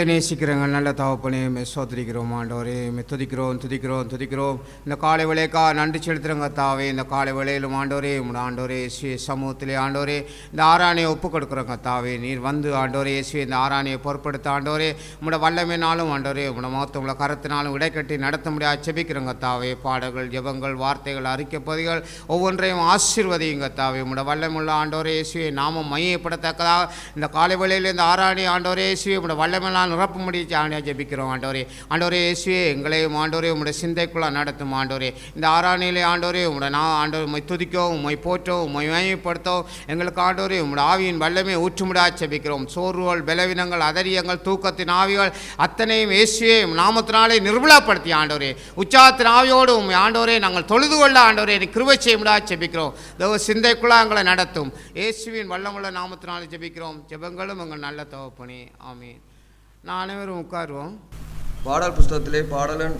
எங்களை நேசிக்கிறங்கள் நல்ல தகப்பனே, சோதரிக்கிறோம் ஆண்டவரே, துதிக்கிறோம். இந்த காலை வேளைக்கா நன்றி செலுத்துகிறோங்க தாவே. இந்த காலை வேளையிலும் ஆண்டவரே, ஆண்டவரே இயேசுவே சமூகத்திலே ஆண்டவரே இந்த ஆராணையை ஒப்புக் கொடுக்குறோங்க தாவே. நீர் வந்து ஆண்டவரே இயேசுவே இந்த ஆராணையை பொறுப்படுத்த ஆண்டவரே உங்களோட வல்லமையினாலும் ஆண்டவரே உங்களோட மகத்துவ கரத்தினாலும் இடைக்கட்டி நடத்த முடியாது செபிக்கிறோங்க தாவே. பாடல்கள், ஜெபங்கள், வார்த்தைகள், அறிக்கைப்பதிகள் ஒவ்வொன்றையும் ஆசீர்வதியுங்க தாவே. உங்களோட வல்லமுள்ள ஆண்டவரே இயேசுவே நாமம் மையப்படத்தக்கதாக இந்த காலை வேளையில் இந்த ஆராணி ஆண்டவரே இயேசுவே உங்களோட வல்லமையெல்லாம் நிரப்ப முடிச்சு ஆணையாக ஜெபிக்கிறோம் ஆண்டவரே இயேசுவே எங்களையும் ஆண்டவரே உங்களுடைய சிந்தைக்குள்ளே நடத்தும் ஆண்டவரே. இந்த ஆராணியிலே ஆண்டவரே உங்களோட நான் ஆண்டவர் உண்மை துதிக்கவும் உண்மை போற்றவும் உண்மை மையப்படுத்தவும் எங்களுக்கு ஆண்டவரே உங்களோட ஆவியின் வல்லமை ஊற்றுமுடா ஜெபிக்கிறோம். சோர்வுகள், பலவீனங்கள், அதரியங்கள், தூக்கத்தின் ஆவிகள் அத்தனையும் இயேசுவே நாமத்தினாலே நிர்மலப்படுத்தி ஆண்டவரே உற்சாகத்தின் ஆவியோடு உண்மை ஆண்டவரே நாங்கள் தொழுது கொள்ள ஆண்டவரே கிருபை செய்யும்படியா ஜெபிக்கிறோம். தேவ சிந்தைக்குள்ளே எங்களை நடத்தும் இயேசுவின் வல்லமுள்ள நாமத்தினாலே ஜெபிக்கிறோம். ஜெபங்களும் எங்கள் நல்ல தகப்பனே, ஆமீன். நான் அனைவரும் உட்காருவோம். பாடல் புஸ்தகத்திலே பாடலன்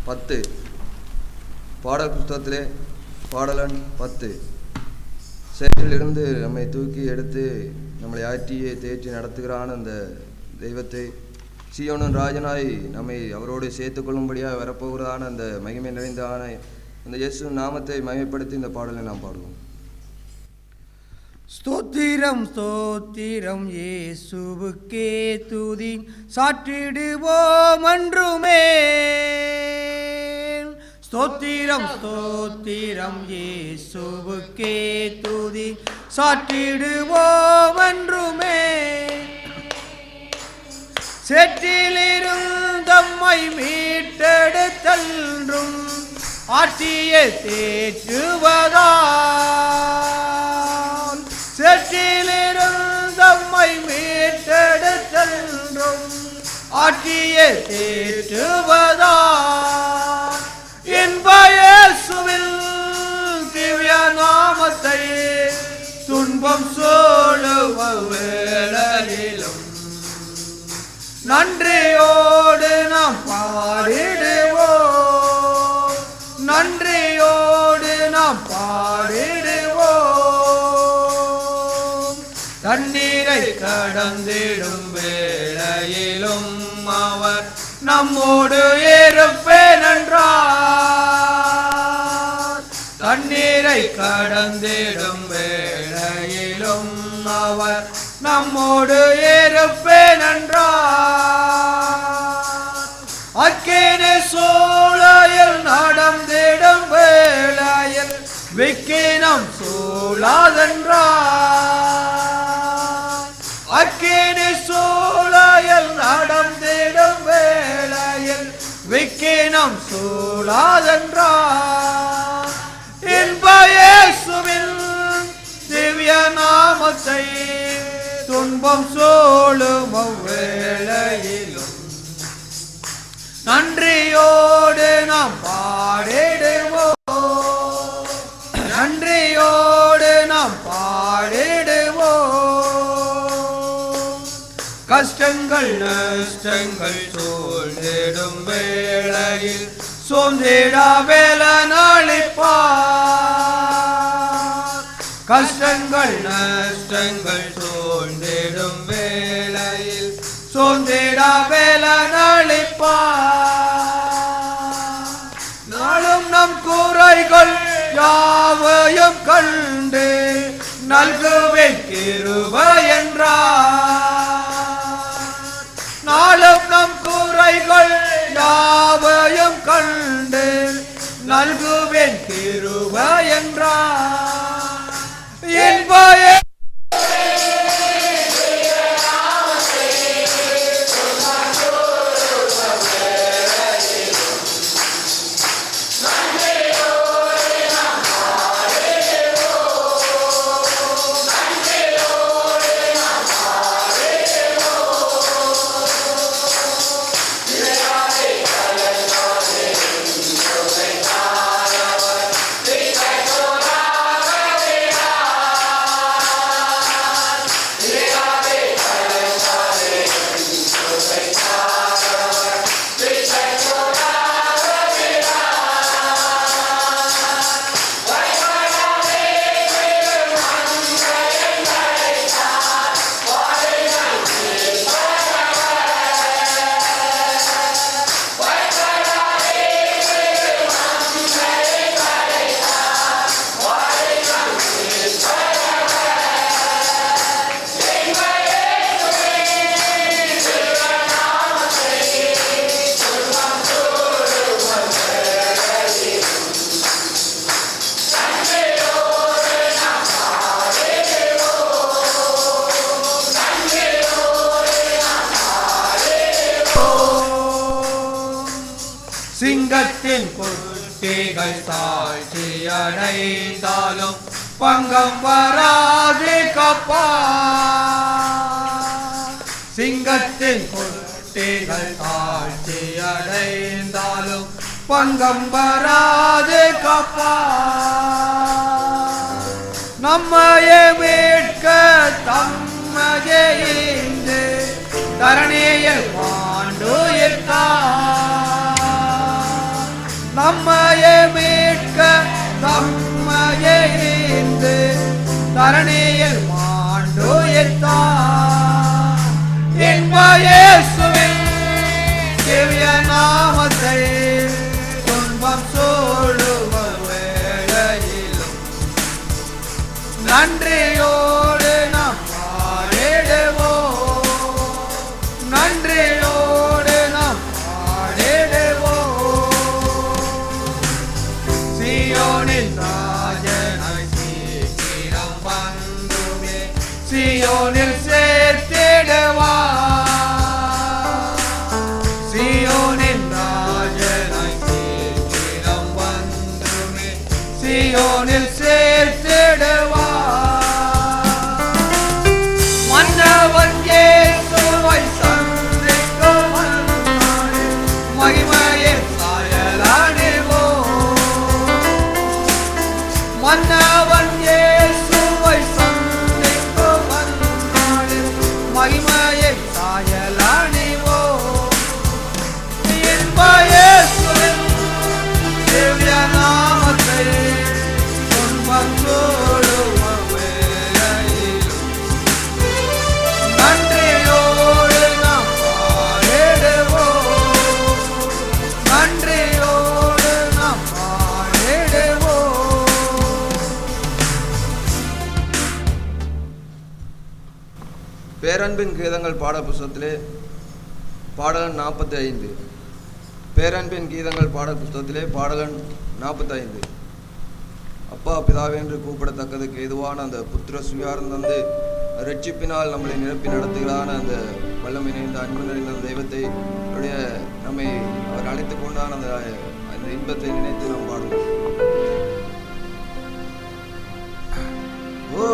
10. பாடல் புஸ்தகத்திலே பாடலன் 10. சேற்றிலிருந்து நம்மை தூக்கி எடுத்து நம்மளை ஆற்றியை தேற்றி நடத்துகிறான் அந்த தெய்வத்தை, சீயோனின் ராஜனாய் நம்மை அவரோடு சேர்த்து கொள்ளும்படியாக வரப்போகிறதான அந்த மகிமை நிறைந்தான அந்த இயேசு நாமத்தை மகிமைப்படுத்தி இந்த பாடலை நாம் பாடுவோம். ஸ்தோத்திரம் ஸ்தோத்திரம் இயேசுவுக்கே துதி சாற்றிடுவோம் என்றுமே. ஸ்தோத்திரம் ஸ்தோத்திரம் இயேசுவுக்கே துதி சாற்றிடுவோம் என்றுமே. சேற்றிலிருந்தம்மை மீட்டெடுத்தல்றும் ஆற்றியை தேற்றுவதால், சேற்றிலிருந்தம்மை மீட்டெடுத்தல்றும் ஆற்றியை தேற்றுவதால், இன்ப இயேசுவில் திவ்ய நாமத்தை துன்பம் சூழுவ வேளையிலும் நன்றியோடு நாம் பாடிடுவோம், நன்றியோடு நாம் பாடிடுவோம். தண்ணீரை கடந்திடும் வேளையிலும் அவர் நம்மோடு இருப்பேன் என்றார். தண்ணீரை கடந்திடும் வேளையிலும் அவர் நம்மோடு இருப்பேன் என்றார். அக்கினி சூளையில் நடந்திடும் வேளையில் விக்கினம் சூழாதென்றார். அக்கினி சூளையில் நடந்திடும் வேளையில் விக்கினம் சூழாதென்றார். இன்ப இயேசுவின் திவ்ய நாமத்தை துன்பம் சூழும் அவ்வேளையிலும் நன்றியோடு நாம் பாடிடுவோம், நன்றியோடு நாம் பாடிடுவோம். கஷ்டங்கள் நஷ்டங்கள் சூழ்ந்திடும் வேளையில் சோர்ந்திடா வேலனாளிப்பார். கஷ்டங்கள் நஷ்டங்கள் சூழ்ந்திடும் வேளையில் சோர்ந்திடா வேலனாளிப்பார். நாளும் நம் குறைகள் யாவையும் கண்டு நல்குவேன் கிருபை என்றார். நாளும் நம் குறைகள் யாவையும் கண்டு நல்குவேன் கிருபை என்றார். என்பாய Thank you. சிங்கத்தின் குட்டிகள் தாழ்ச்சி அடைந்தாலும் பங்கம் வராது கப்பா. சிங்கத்தின் குட்டிகள் தாழ்ச்சி அடைந்தாலும் பங்கம் வராது கப்பா. நம்மையே மீட்க தம்மையே ஈந்து தரணியில் மாண்டுயிர்த்தார். நம்மையே மீட்க தம்மையே ஈந்து தரணியில் மாண்டுயிர்த்தார். இன்ப இயேசுவின் திவ்ய நாமத்தை துன்பம் சூழும் வேளையிலும் நன்றியோடு நாம் பாடிடுவோம். நன்றியோடு நாம் பாடிடுவோம். சீயோனில் ராஜனாய் சீக்கிரம் வந்துமே சீயோனில் சேர்த்திடுவார். சீயோனில் ராஜனாய் சீக்கிரம் வந்துமே சீயோனில் சேர்த்திடுவார். மன்னவன் இயேசுவை சந்திக்கும் அந்நாளில் மகிமையின் சாயல் அணிவோம். மன்னவன் இயேசுவை சந்திக்கும் அந்நாளில் மகிமையின் சாயல் அணிவோம். இன்ப இயேசுவின் திவ்ய நாமத்தை துன்பம் சூழும் வேளையிலும் நன்றியோடு நாம் பாடிடுவோம். நன்றியோடு நாம் பாடிடுவோம். பேரன்பின் கீதங்கள் பாட புஸ்தகத்திலே பாடலன் 45. பேரன்பின் கீதங்கள் பாட புஸ்தகத்திலே பாடலன் 45. அப்பா பிதாவே என்று கூப்பிடத்தக்கதுக்கு எதுவான அந்த புத்திர சுயாரம் தந்து ரட்சிப்பினால் நம்மளை நிரப்பி நடத்துகிறான அந்த வல்லமை நிறைந்த அன்பு நிறைந்த அந்த தெய்வத்தை நம்மை அவர் அழைத்து கொண்டான அந்த இன்பத்தை நினைத்து நாம் பாடுவோம். ஓ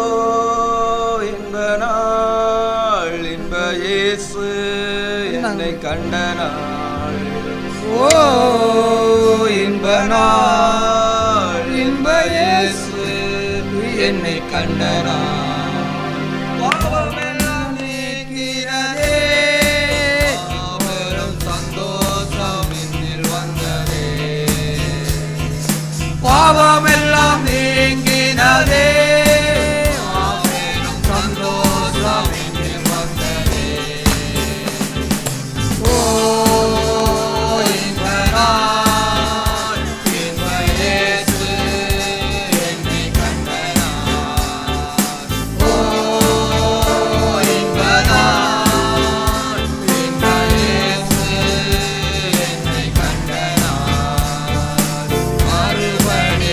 இன்ப நாள் இன்ப இயேசு என்னை கண்ட நாள். ஓ இன்ப நாள் இன்ப இயேசு என்னை கண்ட நாள். பாவமெல்லாம் நீக்கிறதே மாபெரும் சந்தோஷம் என்னில் வந்ததே. பாவமெல்லாம் நீங்கினதே மாபெரும் சந்தோஷம் என்னில் வந்ததே. ஓ இன்ப நாள் இன்ப இயேசு என்னை கண்ட நாள். ஓ இன்ப நாள் இன்ப இயேசு என்னை கண்ட நாள். மறுபடி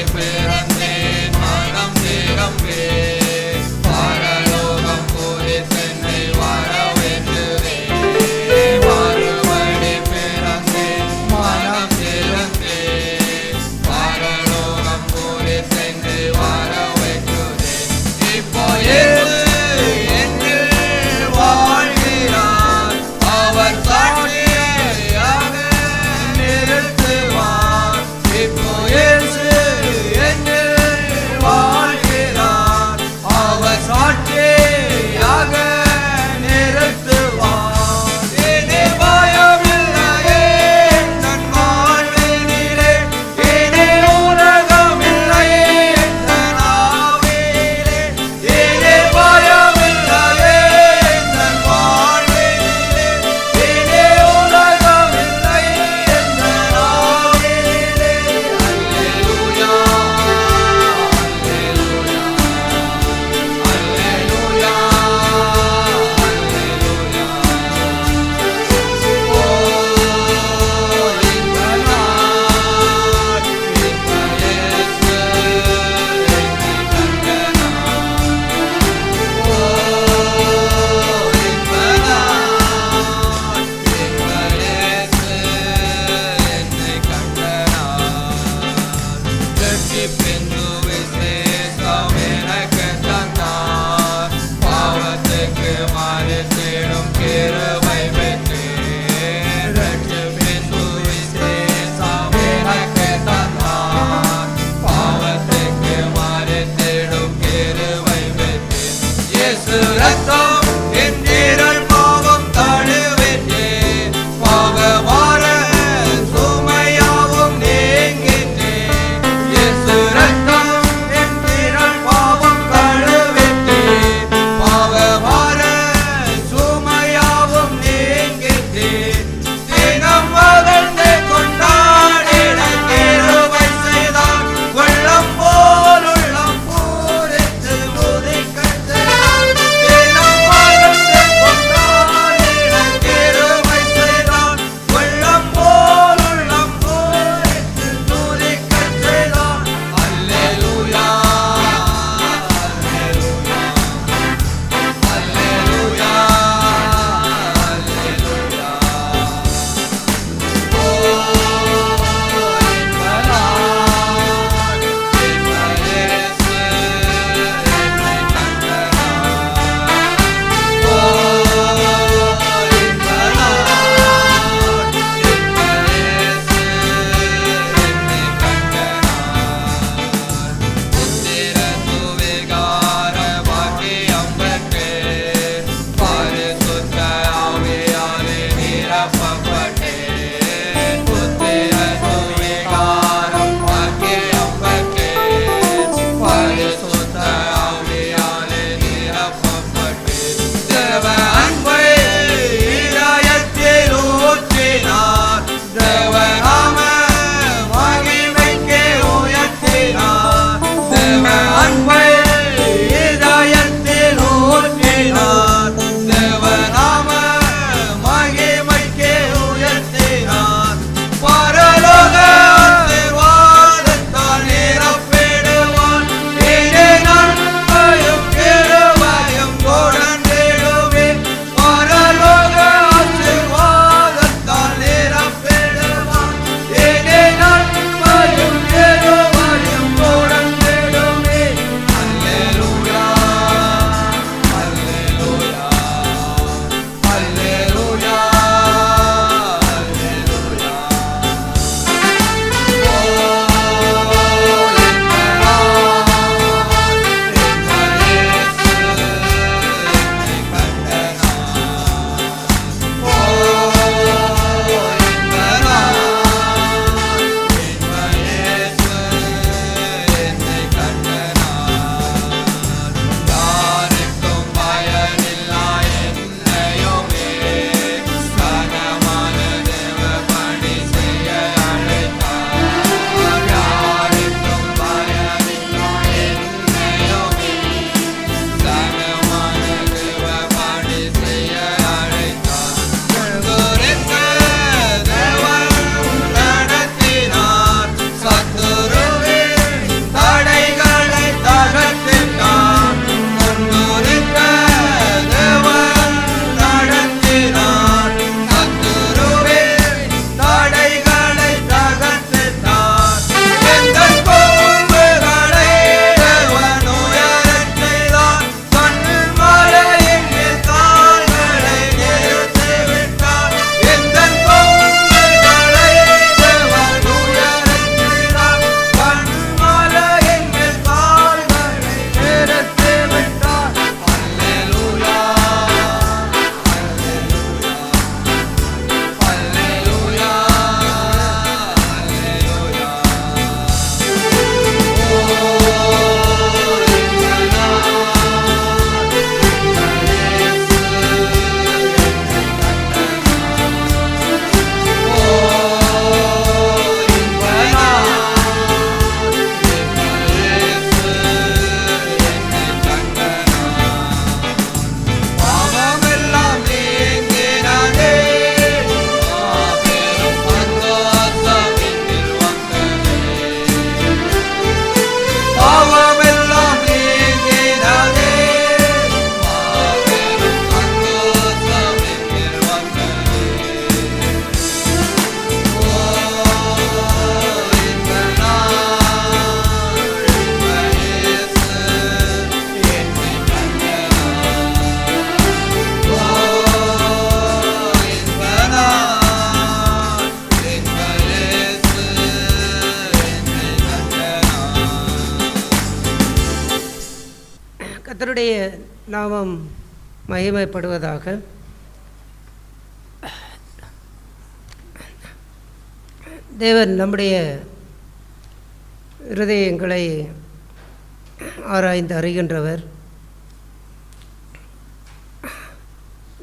கர்த்தருடைய நாமம் மகிமைப்படுவதாக. தேவன் நம்முடைய இருதயங்களை ஆராய்ந்து அறிகின்றவர்.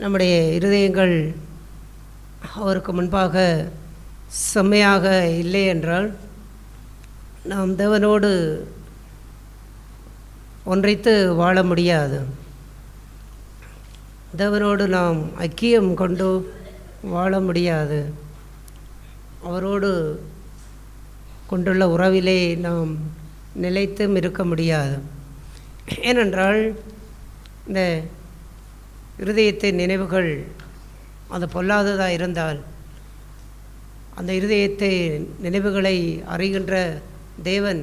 நம்முடைய இருதயங்கள் அவருக்கு முன்பாக செம்மையாக இல்லை என்றால் நாம் தேவனோடு ஒன்றைத்து வாழ முடியாது. தேவனோடு நாம் ஐக்கியம் கொண்டு வாழ முடியாது. அவரோடு கொண்டுள்ள உறவிலே நாம் நிலைத்தும் இருக்க முடியாது. ஏனென்றால் இந்த இருதயத்தின் நினைவுகள் அது பொல்லாததாக இருந்தால் அந்த இருதயத்தை நினைவுகளை அறிகின்ற தேவன்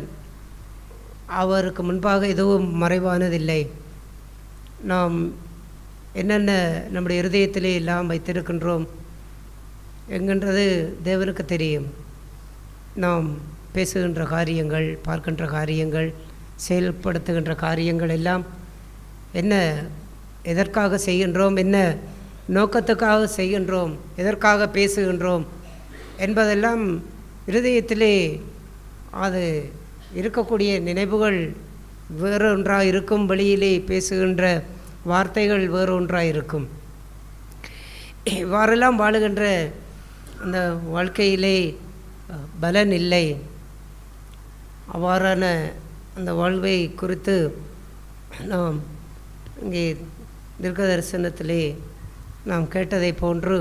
அவருக்கு முன்பாக எதுவும் மறைவானதில்லை. நாம் என்னென்ன நம்முடைய இருதயத்திலே எல்லாம் வைத்திருக்கின்றோம் என்கின்றது தேவனுக்கு தெரியும். நாம் பேசுகின்ற காரியங்கள், பார்க்கின்ற காரியங்கள், செயல்படுத்துகின்ற காரியங்கள் எல்லாம் என்ன, எதற்காக செய்கின்றோம், என்ன நோக்கத்துக்காக செய்கின்றோம், எதற்காக பேசுகின்றோம் என்பதெல்லாம் இருதயத்திலே அது இருக்கக்கூடிய நினைவுகள் வேறொன்றாக இருக்கும். வெளியிலே பேசுகின்ற வார்த்தைகள் வேறொன்றாக இருக்கும். இவ்வாறெல்லாம் வாழுகின்ற அந்த வாழ்க்கையிலே பலன் இல்லை. அவ்வாறான அந்த வாழ்வை குறித்து நாம் இங்கே தீர்க்க தரிசனத்திலே நாம் கேட்டதை போன்று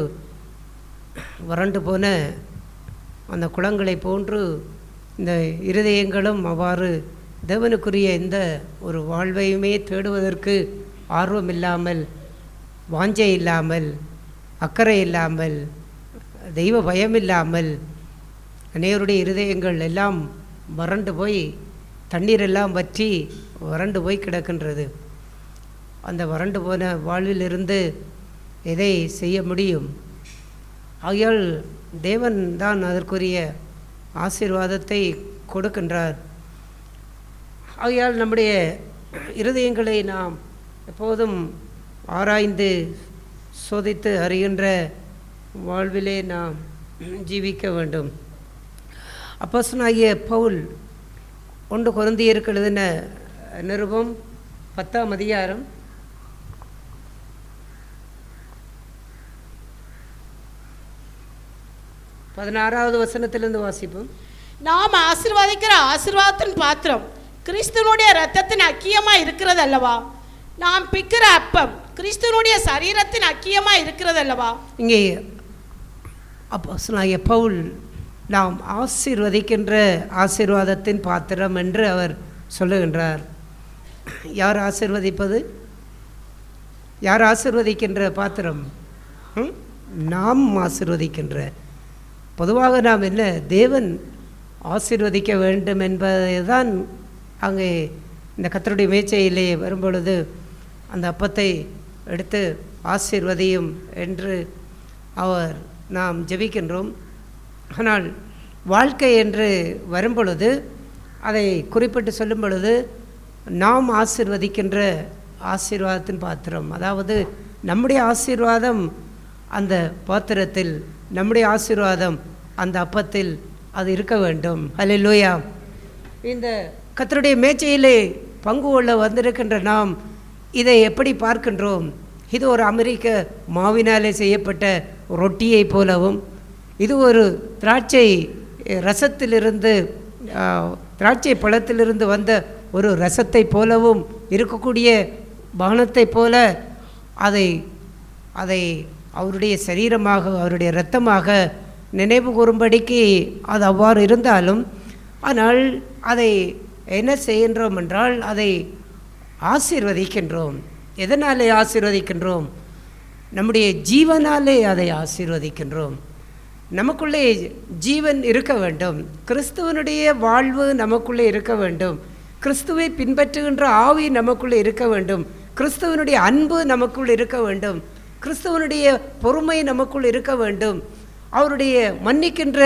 வறண்டு போன அந்த குளங்களை போன்று இந்த இருதயங்களும் அவ்வாறு தேவனுக்குரிய எந்த ஒரு வாழ்வையுமே தேடுவதற்கு ஆர்வம் இல்லாமல், வாஞ்சை இல்லாமல், அக்கறை இல்லாமல், தெய்வ பயம் இல்லாமல் அநேகருடைய இருதயங்கள் எல்லாம் வறண்டு போய் தண்ணீரெல்லாம் வற்றி வறண்டு போய் கிடக்கின்றது. அந்த வறண்டு போன வாழ்விலிருந்து எதை செய்ய முடியும்? ஆகையால் தேவன் தான் அதற்குரிய ஆசீர்வாதத்தை கொடுக்கின்றார். ஆகையால் நம்முடைய இருதயங்களை நாம் எப்போதும் ஆராய்ந்து சோதித்து அறிகின்ற வாழ்விலே நாம் ஜீவிக்க வேண்டும். அப்போஸ்தலனாகிய பவுல் 1 கொரிந்தியருக்கு எழுதின நிருபம் 10ஆம் அதிகாரம் 16வது வசனத்திலிருந்து வாசிப்போம். நாம் ஆசீர்வதிக்கிற ஆசீர்வாதத்தின் பாத்திரம் கிறிஸ்துவனுடைய இரத்தத்தின் ஐக்கியமாக இருக்கிறது அல்லவா? நாம் பிக்கிற அப்பம் கிறிஸ்துவனுடைய சரீரத்தின் ஐக்கியமாக இருக்கிறது அல்லவா? இங்கே அப்போஸ்தலனாகிய பவுல் நாம் ஆசீர்வதிக்கின்ற ஆசீர்வாதத்தின் பாத்திரம் என்று அவர் சொல்லுகின்றார். யார் ஆசீர்வதிப்பது? யார் ஆசீர்வதிக்கின்ற பாத்திரம்? நாம் ஆசீர்வதிக்கின்ற. பொதுவாக நாம் என்ன, தேவன் ஆசீர்வதிக்க வேண்டும் என்பதை தான் அங்கே இந்த கர்த்தருடைய மேச்சையிலே வரும்பொழுது அந்த அப்பத்தை எடுத்து ஆசீர்வதியும் என்று நாம் ஜெபிக்கின்றோம். ஆனால் வாழ்க்கை என்று வரும்பொழுது அதை குறிப்பிட்டு சொல்லும் பொழுது நாம் ஆசீர்வதிக்கின்ற ஆசீர்வாதத்தின் பாத்திரம், அதாவது நம்முடைய ஆசீர்வாதம் அந்த பாத்திரத்தில், நம்முடைய ஆசீர்வாதம் அந்த அப்பத்தில் அது இருக்க வேண்டும். அல்லேலூயா. இந்த கர்த்தருடைய மேச்சையிலே பங்கு கொள்ள வந்திருக்கின்ற நாம் இதை எப்படி பார்க்கின்றோம்? இது ஒரு அமெரிக்க மாவினாலே செய்யப்பட்ட ரொட்டியை போலவும், இது ஒரு திராட்சை ரசத்திலிருந்து, திராட்சை பழத்திலிருந்து வந்த ஒரு ரசத்தை போலவும் இருக்கக்கூடிய பானத்தை போல அதை அவருடைய சரீரமாக, அவருடைய இரத்தமாக நினைவு கூறும்படிக்கு அது அவ்வாறு இருந்தாலும், ஆனால் அதை என்ன செய்கின்றோம் என்றால் அதை ஆசீர்வதிக்கின்றோம். எதனாலே ஆசீர்வதிக்கின்றோம்? நம்முடைய ஜீவனாலே அதை ஆசீர்வதிக்கின்றோம். நமக்குள்ளே ஜீவன் இருக்க வேண்டும். கிறிஸ்துவனுடைய வாழ்வு நமக்குள்ளே இருக்க வேண்டும். கிறிஸ்துவை பின்பற்றுகின்ற ஆவி நமக்குள்ளே இருக்க வேண்டும். கிறிஸ்துவனுடைய அன்பு நமக்குள் இருக்க வேண்டும். கிறிஸ்துவனுடைய பொறுமை நமக்குள் இருக்க வேண்டும். அவருடைய மன்னிக்கின்ற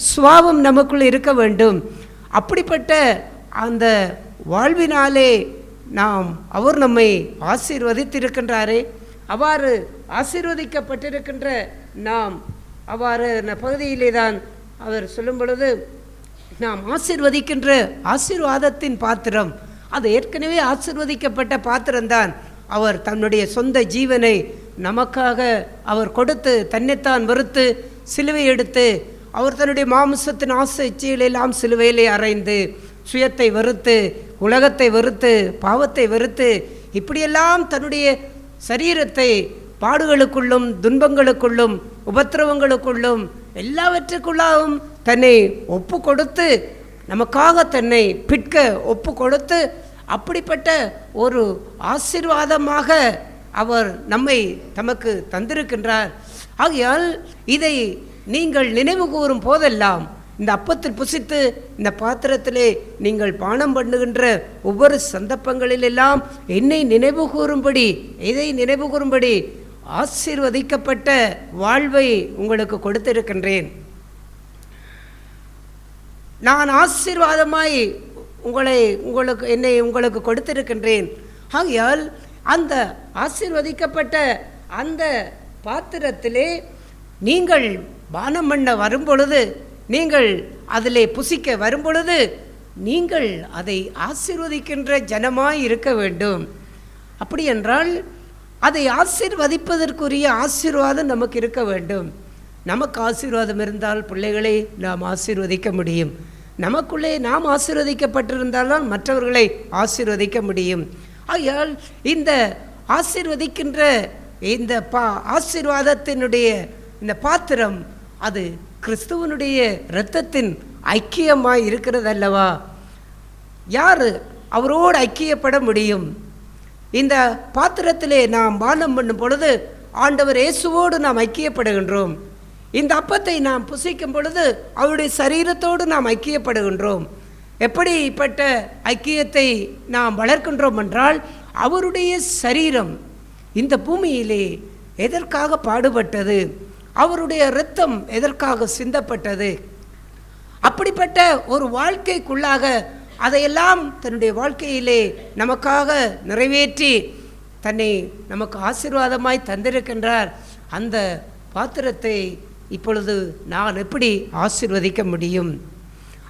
சுபாவம் நமக்குள் இருக்க வேண்டும். அப்படிப்பட்ட அந்த வாழ்வினாலே அவர் நம்மை ஆசீர்வதித்திருக்கின்றாரே. அவ்வாறு ஆசீர்வதிக்கப்பட்டிருக்கின்ற நாம் அவ்வாறு பகுதியிலே தான் அவர் சொல்லும் பொழுது, நாம் ஆசீர்வதிக்கின்ற ஆசீர்வாதத்தின் பாத்திரம், அது ஏற்கனவே ஆசீர்வதிக்கப்பட்ட பாத்திரம்தான். அவர் தன்னுடைய சொந்த ஜீவனை நமக்காக அவர் கொடுத்து, தன்னைத்தான் வெறுத்து சிலுவை எடுத்து, அவர் தன்னுடைய மாமிசத்தின் ஆசை இச்சைகளெல்லாம் சிலுவையிலே அறைந்து, சுயத்தை வெறுத்து, உலகத்தை வெறுத்து, பாவத்தை வெறுத்து, இப்படியெல்லாம் தன்னுடைய சரீரத்தை பாடுகளுக்குள்ளும் துன்பங்களுக்குள்ளும் உபத்திரவங்களுக்குள்ளும் எல்லாவற்றுக்குள்ளாகவும் தன்னை ஒப்பு கொடுத்து, நமக்காக தன்னை பிற்க ஒப்பு கொடுத்து, அப்படிப்பட்ட ஒரு ஆசீர்வாதமாக அவர் நம்மை தமக்கு தந்திருக்கின்றார். ஆகையால் இதை நீங்கள் நினைவு கூறும் போதெல்லாம், இந்த அப்பத்தில் புசித்து இந்த பாத்திரத்திலே நீங்கள் பானம் பண்ணுகின்ற ஒவ்வொரு சந்தர்ப்பங்களிலெல்லாம் என்னை நினைவு கூறும்படி, இதை நினைவு கூறும்படி ஆசீர்வதிக்கப்பட்ட வாழ்வை உங்களுக்கு கொடுத்திருக்கின்றேன். நான் ஆசீர்வாதமாய் என்னை உங்களுக்கு கொடுத்திருக்கின்றேன். ஆகையால் அந்த ஆசீர்வதிக்கப்பட்ட அந்த பாத்திரத்திலே நீங்கள் பானம் பண்ண வரும்பொழுது, நீங்கள் அதிலே புசிக்க வரும்பொழுது, நீங்கள் அதை ஆசீர்வதிக்கின்ற ஜனமாய் இருக்க வேண்டும். அப்படி என்றால் அதை ஆசீர்வதிப்பதற்குரிய ஆசீர்வாதம் நமக்கு இருக்க வேண்டும். நமக்கு ஆசீர்வாதம் இருந்தால் பிள்ளைகளை நாம் ஆசீர்வதிக்க முடியும். நமக்குள்ளே நாம் ஆசீர்வதிக்கப்பட்டிருந்தால்தான் மற்றவர்களை ஆசீர்வதிக்க முடியும். ஆகையால் இந்த ஆசீர்வதிக்கின்ற இந்த ஆசீர்வாதத்தினுடைய இந்த பாத்திரம், அது கிறிஸ்துவனுடைய இரத்தத்தின் ஐக்கியமாய் இருக்கிறது அல்லவா? யார் அவரோடு ஐக்கியப்பட முடியும்? இந்த பாத்திரத்திலே நாம் பானம் பண்ணும் பொழுது ஆண்டவர் இயேசுவோடு நாம் ஐக்கியப்படுகின்றோம். இந்த அப்பத்தை நாம் புசிக்கும் பொழுது அவருடைய சரீரத்தோடு நாம் ஐக்கியப்படுகின்றோம். எப்படிப்பட்ட ஐக்கியத்தை நாம் வளர்க்கின்றோம் என்றால், அவருடைய சரீரம் இந்த பூமியிலே எதற்காக பாடுபட்டது, அவருடைய இரத்தம் எதற்காக சிந்தப்பட்டது, அப்படிப்பட்ட ஒரு வாழ்க்கைக்குள்ளாக அதையெல்லாம் தன்னுடைய வாழ்க்கையிலே நமக்காக நிறைவேற்றி தன்னை நமக்கு ஆசீர்வாதமாய் தந்திருக்கின்றார். அந்த பாத்திரத்தை இப்பொழுது நான் எப்படி ஆசீர்வதிக்க முடியும்?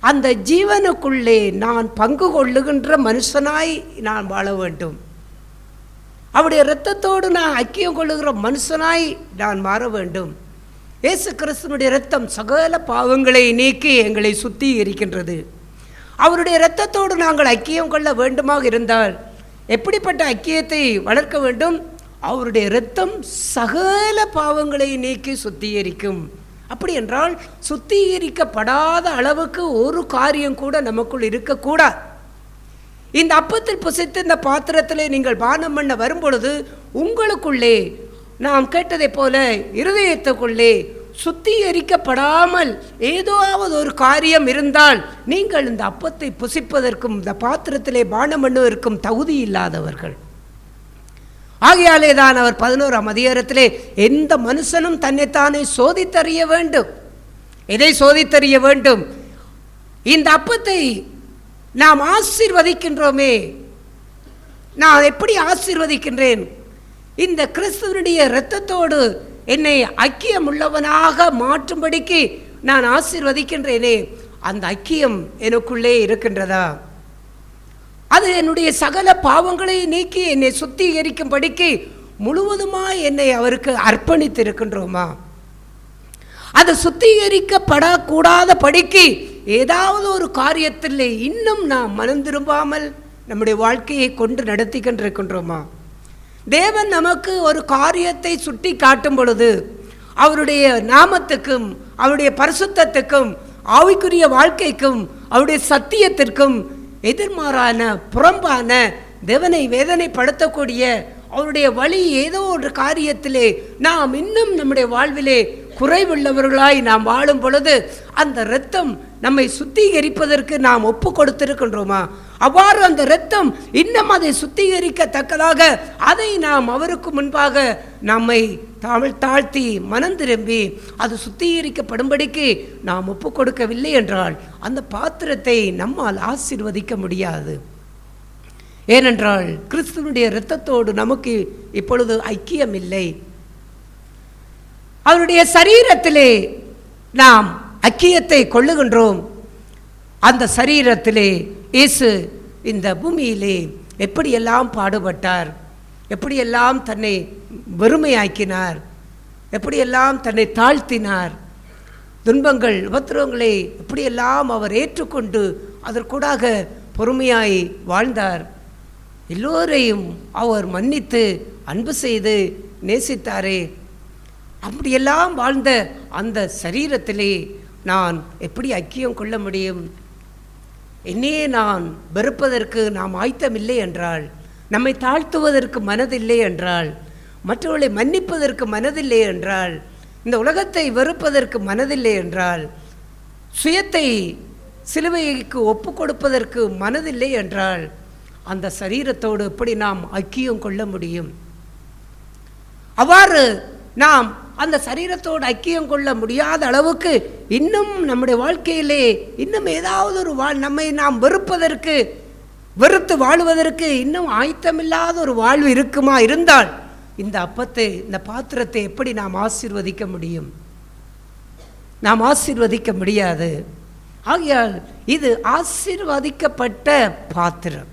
அந்த ஜீவனுக்குள்ளே நான் பங்கு கொள்ளுகின்ற மனுஷனாய் நான் வாழ வேண்டும். அவருடைய இரத்தத்தோடு நான் ஐக்கியம் கொள்ளுகிற மனுஷனாய் நான் மாற வேண்டும். இயேசு கிறிஸ்துவினுடைய இரத்தம் சகல பாவங்களை நீக்கி எங்களை சுத்திகரிக்கின்றது. அவருடைய இரத்தத்தோடு நாங்கள் ஐக்கியம் கொள்ள வேண்டுமாக இருந்தால் எப்படிப்பட்ட ஐக்கியத்தை வளர்க்க வேண்டும்? அவருடைய இரத்தம் சகல பாவங்களை நீக்கி சுத்திகரிக்கும். அப்படி என்றால் சுத்திகரிக்கப்படாத அளவுக்கு ஒரு காரியம் கூட நமக்குள் இருக்கக்கூடாது. இந்த அப்பத்தில் புசித்து இந்த பாத்திரத்திலே நீங்கள் பானம் பண்ண வரும்பொழுது உங்களுக்குள்ளே நாம் கேட்டதை போல இருதயத்துக்குள்ளே சுத்திகரிக்கப்படாமல் ஏதாவது ஒரு காரியம் இருந்தால் நீங்கள் இந்த அப்பத்தை புசிப்பதற்கும் இந்த பாத்திரத்திலே பானம் பண்ணுவதற்கும் தகுதி இல்லாதவர்கள். ஆகையாலே தான் அவர் 11ஆம் அதிகாரத்திலே எந்த மனுஷனும் தன்னைத்தானே சோதித்தறிய வேண்டும். எதை சோதித்தறிய வேண்டும்? இந்த அப்பத்தை நாம் ஆசீர்வதிக்கின்றோமே, நான் எப்படி ஆசீர்வதிக்கின்றேன்? இந்த கிறிஸ்துவனுடைய இரத்தத்தோடு என்னை ஐக்கியம் உள்ளவனாக மாற்றும்படிக்கு நான் ஆசீர்வதிக்கின்றேனே, அந்த ஐக்கியம் எனக்குள்ளே இருக்கின்றதா? அது என்னுடைய சகல பாவங்களை நீக்கி என்னை சுத்திகரிக்கும்படிக்கு முழுவதுமாய் என்னை அவருக்கு அர்ப்பணித்திருக்கின்றோமா? அது சுத்திகரிக்கப்படக்கூடாத படிக்கு ஏதாவது ஒரு காரியத்தில் இன்னும் நாம் மனம் திரும்பாமல் நம்முடைய வாழ்க்கையை கொண்டு நடத்தி கொண்டிருக்கின்றோமா? தேவன் நமக்கு ஒரு காரியத்தை சுட்டி காட்டும் பொழுது அவருடைய நாமத்துக்கும் அவருடைய பரிசுத்தத்துக்கும் ஆவிக்குரிய வாழ்க்கைக்கும் அவருடைய சத்தியத்திற்கும் எதிர்மாறான புறம்பான தேவனை வேதனைப்படுத்தக்கூடிய அவருடைய வழி ஏதோ ஒரு காரியத்திலே நாம் இன்னும் நம்முடைய வாழ்விலே குறைவுள்ளவர்களாய் நாம் வாழும் பொழுது அந்த இரத்தம் நம்மை சுத்திகரிப்பதற்கு நாம் ஒப்பு கொடுத்திருக்கின்றோமா? அவ்வாறு அந்த இரத்தம் இன்னும் அதை சுத்திகரிக்கத்தக்கதாக அதை நாம் அவருக்கு முன்பாக நம்மை தாழ்த்தி மனம் திரும்பி அது சுத்திகரிக்கப்படும்படிக்கு நாம் ஒப்பு கொடுக்கவில்லை என்றால் அந்த பாத்திரத்தை நம்மால் ஆசீர்வதிக்க முடியாது. ஏனென்றால் கிறிஸ்துவனுடைய இரத்தத்தோடு நமக்கு இப்பொழுது ஐக்கியம் இல்லை. அவருடைய சரீரத்திலே நாம் ஐக்கியத்தை கொள்ளுகின்றோம். அந்த சரீரத்திலே இயேசு இந்த பூமியிலே எப்படியெல்லாம் பாடுபட்டார், எப்படியெல்லாம் தன்னை வெறுமையாக்கினார், எப்படியெல்லாம் தன்னை தாழ்த்தினார், துன்பங்கள் உபத்திரவங்களை எப்படியெல்லாம் அவர் ஏற்றுக்கொண்டு அதற்கூடாக பொறுமையாய் வாழ்ந்தார். எல்லோரையும் அவர் மன்னித்து அன்பு செய்து நேசித்தாரே. அப்படியெல்லாம் வாழ்ந்த அந்த சரீரத்திலே நான் எப்படி ஐக்கியம் கொள்ள முடியும்? என்னையே நான் வெறுப்பதற்கு நாம் ஆயத்தமில்லை என்றால், நம்மை தாழ்த்துவதற்கு மனதில்லை என்றால், மற்றவர்களை மன்னிப்பதற்கு மனதில்லை என்றால், இந்த உலகத்தை வெறுப்பதற்கு மனதில்லை என்றால், சுயத்தை சிலுவைக்கு ஒப்பு கொடுப்பதற்கு மனதில்லை என்றால், அந்த சரீரத்தோடு எப்படி நாம் ஐக்கியம் கொள்ள முடியும்? அவ்வாறு நாம் அந்த சரீரத்தோடு ஐக்கியம் கொள்ள முடியாத அளவுக்கு இன்னும் நம்முடைய வாழ்க்கையிலே இன்னும் ஏதாவது ஒரு நம்மை நாம் வெறுத்து வாழுவதற்கு இன்னும் ஆயத்தமில்லாத ஒரு வாழ்வு இருக்குமா? இருந்தால் இந்த அப்பத்தை, இந்த பாத்திரத்தை எப்படி நாம் ஆசீர்வதிக்க முடியும்? நாம் ஆசீர்வதிக்க முடியாது. ஆகையால் இது ஆசீர்வதிக்கப்பட்ட பாத்திரம்,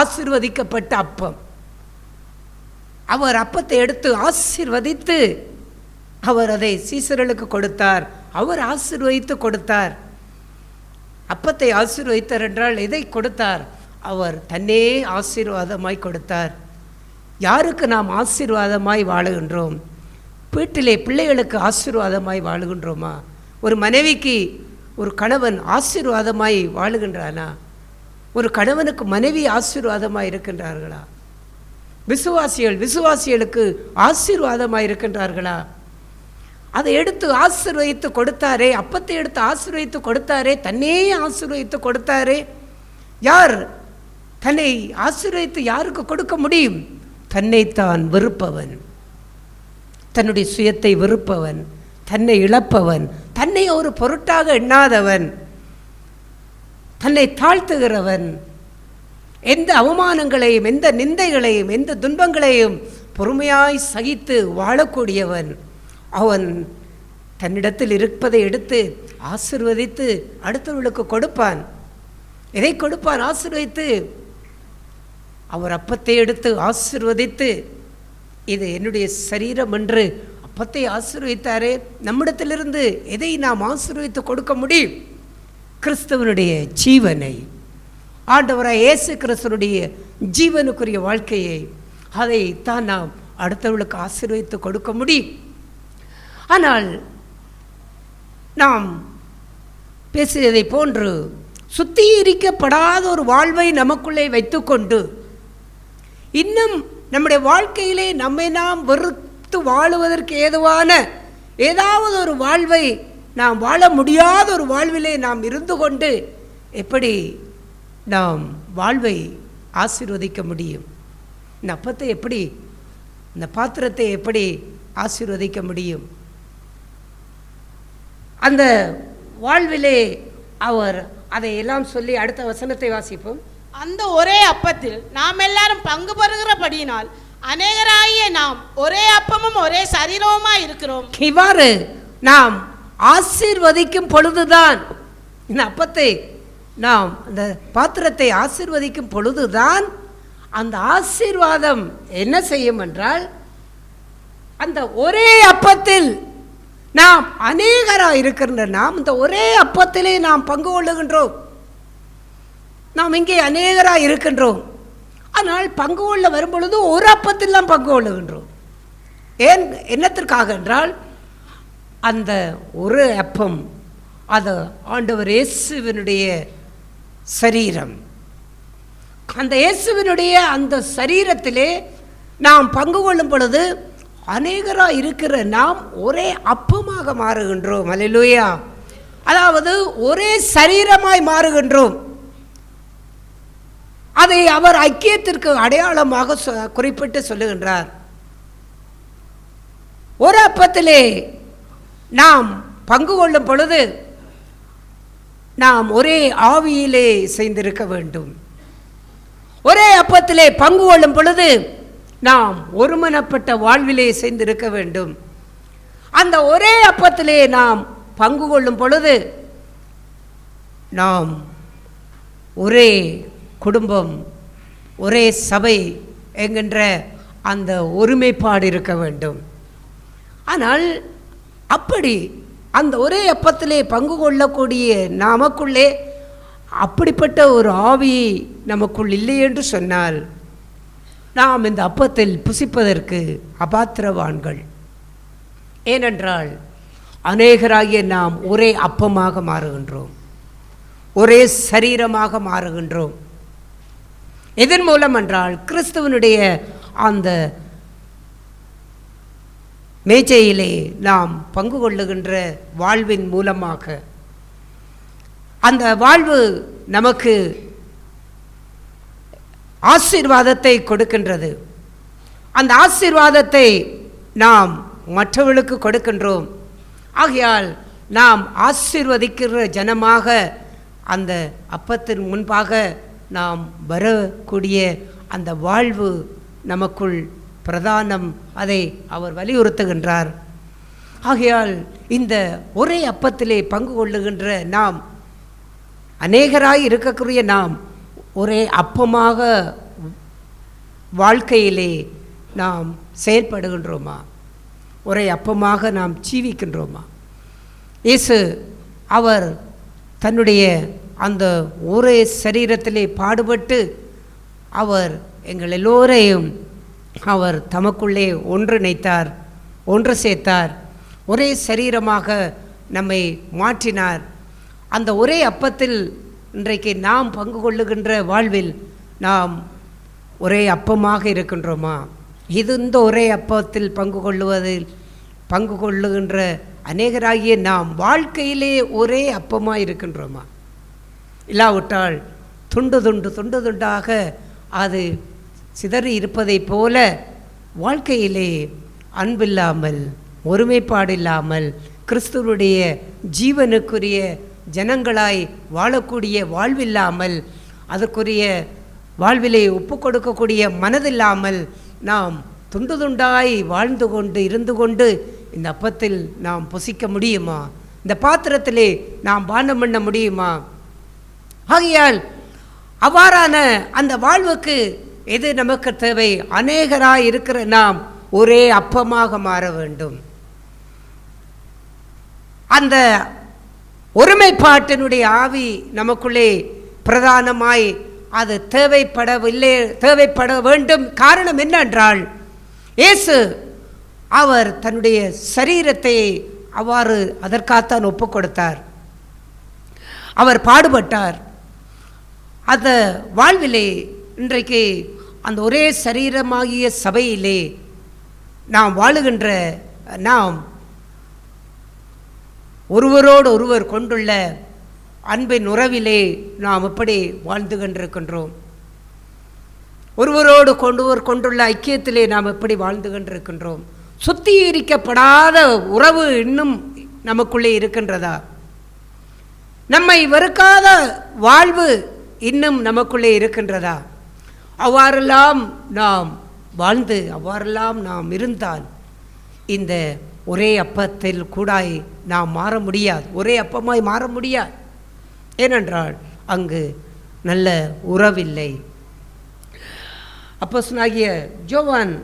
ஆசீர்வதிக்கப்பட்ட அப்பம். அவர் அப்பத்தை எடுத்து ஆசீர்வதித்து அவர் அதை சீசர்களுக்கு கொடுத்தார். அவர் ஆசீர்வதித்து கொடுத்தார். அப்பத்தை ஆசீர்வதித்தார் என்றால் எதை கொடுத்தார்? அவர் தன்னே ஆசீர்வாதமாய் கொடுத்தார். யாருக்கு நாம் ஆசீர்வாதமாய் வாழுகின்றோம்? வீட்டிலே பிள்ளைகளுக்கு ஆசீர்வாதமாய் வாழுகின்றோமா? ஒரு மனைவிக்கு ஒரு கணவன் ஆசீர்வாதமாய் வாழுகின்றானா? ஒரு கணவனுக்கு மனைவி ஆசீர்வாதமாய் இருக்கின்றார்களா? விசுவாசிகளுக்கு ஆசீர்வாதமாய் இருக்கின்றார்களா? அதை எடுத்து ஆசீர்வதித்து கொடுத்தாரே, அப்பத்தை எடுத்து ஆசீர்வதித்து கொடுத்தாரே, தன்னே ஆசீர்வதித்து கொடுத்தாரே. யார் தன்னை ஆசீர்வதித்து யாருக்கு கொடுக்க முடியும்? தன்னைத்தான் வெறுப்பவன், தன்னுடைய சுயத்தை வெறுப்பவன், தன்னை இழப்பவன், தன்னை ஒரு பொருட்டாக எண்ணாதவன், தன்னை தாழ்த்துகிறவன், எந்த அவமானங்களையும் எந்த நிந்தைகளையும் எந்த துன்பங்களையும் பொறுமையாய் சகித்து வாழக்கூடியவன். அவன் தன்னிடத்தில் இருப்பதை எடுத்து ஆசீர்வதித்து அடுத்தவர்களுக்கு கொடுப்பான். எதை கொடுப்பான்? ஆசீர்வதித்து. அவர் அப்பத்தை எடுத்து ஆசீர்வதித்து, இது என்னுடைய சரீரம் என்று அப்பத்தை ஆசீர்வதித்தாரே. நம்மிடத்திலிருந்து எதை நாம் ஆசீர்வதித்து கொடுக்க முடியும்? கிறிஸ்துவனுடைய ஜீவனை, ஆண்டவராய் இயேசு கிறிஸ்துவனுடைய ஜீவனுக்குரிய வாழ்க்கையை, அதை தான் நாம் அடுத்தவர்களுக்கு ஆசீர்வதித்து கொடுக்க முடியும். ஆனால் நாம் பேசியதை போன்று சுத்திகரிக்கப்படாத ஒரு வாழ்வை நமக்குள்ளே வைத்துக்கொண்டு இன்னும் நம்முடைய வாழ்க்கையிலே நம்மை நாம் வெறுத்து வாழுவதற்கு ஏதுவான ஏதாவது ஒரு வாழ்வை நாம் வாழ முடியாத ஒரு வாழ்விலே நாம் இருந்து கொண்டு எப்படி நாம் வாழ்வை ஆசீர்வதிக்க முடியும்? இந்த அப்பத்தை எப்படி, இந்த பாத்திரத்தை எப்படி ஆசீர்வதிக்க முடியும்? அந்த வாழ்விலே அவர் அதையெல்லாம் சொல்லி அடுத்த வசனத்தை வாசிப்போம். அந்த ஒரே அப்பத்தில் நாம் எல்லாரும் பங்கு பெறுகிறபடியினால் அநேகராகிய நாம் ஒரே அப்பமும் ஒரே சரீரமுமாய் இருக்கிறோம். இவ்வாறு நாம் ஆசீர்வதிக்கும் பொழுதுதான், இந்த அப்பத்தை நாம் அந்த பாத்திரத்தை ஆசீர்வதிக்கும் பொழுதுதான் அந்த ஆசீர்வாதம் என்ன செய்யும் என்றால், அந்த ஒரே அப்பத்தில் நாம் அநேகராக இருக்கின்ற நாம் இந்த ஒரே அப்பத்திலே நாம் பங்கு கொள்ளுகின்றோம். நாம் இங்கே அநேகராக இருக்கின்றோம். ஆனால் பங்கு கொள்ள வரும்பொழுது ஒரு அப்பத்தில் நாம் பங்கு கொள்ளுகின்றோம். என்னத்திற்காக என்றால், அந்த ஒரு அப்பம் அது ஆண்டவர் இயேசுவினுடைய சரீரம். அந்த இயேசுவினுடைய அந்த சரீரத்திலே நாம் பங்கு கொள்ளும் பொழுது அநேகராக இருக்கிற நாம் ஒரே அப்பமாக மாறுகின்றோம். அல்லேலூயா! அதாவது ஒரே சரீரமாய் மாறுகின்றோம். அதை அவர் ஐக்கியத்திற்கு அடையாளமாக குறிப்பிட்டு சொல்லுகின்றார். ஒரு அப்பத்திலே நாம் பங்கு கொள்ளும் பொழுது நாம் ஒரே ஆவியிலே சேர்ந்திருக்க வேண்டும். ஒரே அப்பத்திலே பங்கு கொள்ளும் பொழுது நாம் ஒருமனப்பட்ட வாழ்விலே சேர்ந்திருக்க வேண்டும். அந்த ஒரே அப்பத்திலே நாம் பங்கு கொள்ளும் பொழுது நாம் ஒரே குடும்பம், ஒரே சபை என்கின்ற அந்த ஒருமைப்பாடு இருக்க வேண்டும். ஆனால் அப்படி அந்த ஒரே அப்பத்திலே பங்கு கொள்ளக்கூடிய நமக்குள்ளே அப்படிப்பட்ட ஒரு ஆவி நமக்குள் இல்லை என்று சொன்னால் நாம் இந்த அப்பத்தில் புசிப்பதற்கு அபாத்திரவான்கள். ஏனென்றால் அநேகராகிய நாம் ஒரே அப்பமாக மாறுகின்றோம், ஒரே சரீரமாக மாறுகின்றோம். இதன் மூலம் என்றால் கிறிஸ்துவனுடைய அந்த மேஜையிலே நாம் பங்கு கொள்ளுகின்ற வாழ்வின் மூலமாக அந்த வாழ்வு நமக்கு ஆசீர்வாதத்தை கொடுக்கின்றது. அந்த ஆசீர்வாதத்தை நாம் மற்றவர்களுக்கு கொடுக்கின்றோம். ஆகையால் நாம் ஆசீர்வதிக்கிற ஜனமாக அந்த அப்பத்தின் முன்பாக நாம் வரக்கூடிய அந்த வாழ்வு நமக்குள் பிரதானம். அதை அவர் வலியுறுத்துகின்றார். ஆகையால் இந்த ஒரே அப்பத்திலே பங்கு கொள்ளுகின்ற நாம், அநேகராய் இருக்கக்கூடிய நாம் ஒரே அப்பமாக வாழ்க்கையிலே நாம் செயல்படுகின்றோமா? ஒரே அப்பமாக நாம் ஜீவிக்கின்றோமா? இயேசு அவர் தன்னுடைய அந்த ஒரே சரீரத்திலே பாடுபட்டு அவர் எங்கள் எல்லோரையும் அவர் தமக்குள்ளே ஒன்றிணைத்தார், ஒன்று சேர்த்தார், ஒரே சரீரமாக நம்மை மாற்றினார். அந்த ஒரே அப்பத்தில் இன்றைக்கு நாம் பங்கு கொள்ளுகின்ற வாழ்வில் நாம் ஒரே அப்பமாக இருக்கின்றோமா? இந்த ஒரே அப்பத்தில் பங்கு கொள்ளுகின்ற அநேகராகிய நாம் வாழ்க்கையிலே ஒரே அப்பமாக இருக்கின்றோமா? இல்லாவிட்டால் துண்டு துண்டாக அது சிதறி இருப்பதைப் போல வாழ்க்கையிலே அன்பில்லாமல், ஒருமைப்பாடு இல்லாமல், கிறிஸ்துவனுடைய ஜீவனுக்குரிய ஜனங்களாய் வாழக்கூடிய வாழ்வில்லாமல், அதற்குரிய வாழ்விலே ஒப்பு கொடுக்கக்கூடிய மனதில்லாமல் நாம் துண்டாய் வாழ்ந்து கொண்டு இருந்து கொண்டு இந்த அப்பத்தில் நாம் புசிக்க முடியுமா? இந்த பாத்திரத்திலே நாம் பானம் பண்ண முடியுமா? ஆகையால் அவ்வாறான அந்த வாழ்வுக்கு எது நமக்கு தேவை? அநேகராய் இருக்கிற நாம் ஒரே அப்பமாக மாற வேண்டும். அந்த ஒருமைப்பாட்டினுடைய ஆவி நமக்குள்ளே பிரதானமாய் அது தேவைப்பட வேண்டும். காரணம் என்னென்றால் இயேசு அவர் தன்னுடைய சரீரத்தை அவ்வாறு அதற்காகத்தான் ஒப்பு கொடுத்தார். அவர் பாடுபட்டார். அந்த வாழ்விலே இன்றைக்கு அந்த ஒரே சரீரமாகிய சபையிலே நாம் வாழுகின்ற நாம் ஒருவரோடு ஒருவர் கொண்டுள்ள அன்பின் உறவிலே நாம் எப்படி வாழ்ந்து கொண்டிருக்கின்றோம்? ஒருவரோடு கொண்டுள்ள ஐக்கியத்திலே நாம் எப்படி வாழ்ந்து கொண்டிருக்கின்றோம்? சுத்திகரிக்கப்படாத உறவு இன்னும் நமக்குள்ளே இருக்கின்றதா? நம்மை வெறுக்காத வாழ்வு இன்னும் நமக்குள்ளே இருக்கின்றதா? அவ்வாறெல்லாம் நாம் வாழ்ந்து அவ்வாறெல்லாம் நாம் இருந்தால் இந்த ஒரே அப்பத்தில் கூடாய் நாம் மாற முடியாது, ஒரே அப்பமாய் மாற முடியாது. ஏனென்றால் அங்கு நல்ல உறவில்லை. அப்போஸ்தலனாகிய யோவான்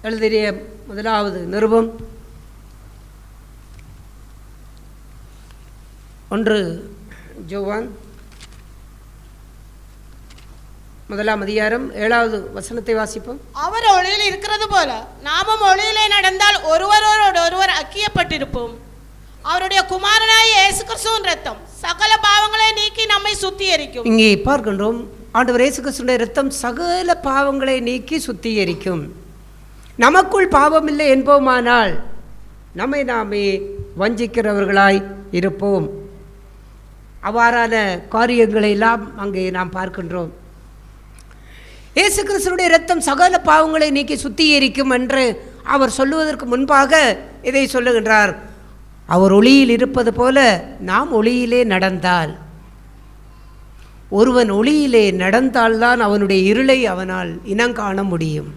எழுதிய முதலாவது நிருபம் 1 யோவான் 1:7 வாசிப்போம். அவர் ஒளியில் இருக்கிறது போல நாமும் ஒளியிலே நடந்தால் ஒருவரோடு ஒருவர் ஐக்கியப்பட்டிருப்போம். அவருடைய குமாரனாய இயேசு கிறிஸ்துவின் இரத்தம் சகல பாவங்களை நீக்கி நம்மை சுத்திகரிக்கும். இங்கே பார்க்கின்றோம், ஆண்டவர் இயேசு கிறிஸ்துவின் இரத்தம் சகல பாவங்களை நீக்கி சுத்திகரிக்கும். நமக்குள் பாவம் இல்லை என்போமானால் நம்மை நாமே வஞ்சிக்கிறவர்களாய் இருப்போம். அவ்வாறான காரியங்களை எல்லாம் அங்கே நாம் பார்க்கின்றோம். இயேசு கிறிஸ்துவினுடைய இரத்தம் சகல பாவங்களை நீக்கி சுத்திகரிக்கும் என்று அவர் சொல்லுவதற்கு முன்பாக இதை சொல்லுகின்றார். அவர் ஒளியில் இருப்பது போல நாம் ஒளியிலே நடந்தால், ஒருவன் ஒளியிலே நடந்தால்தான் அவனுடைய இருளை அவனால் இனங்காண முடியும்.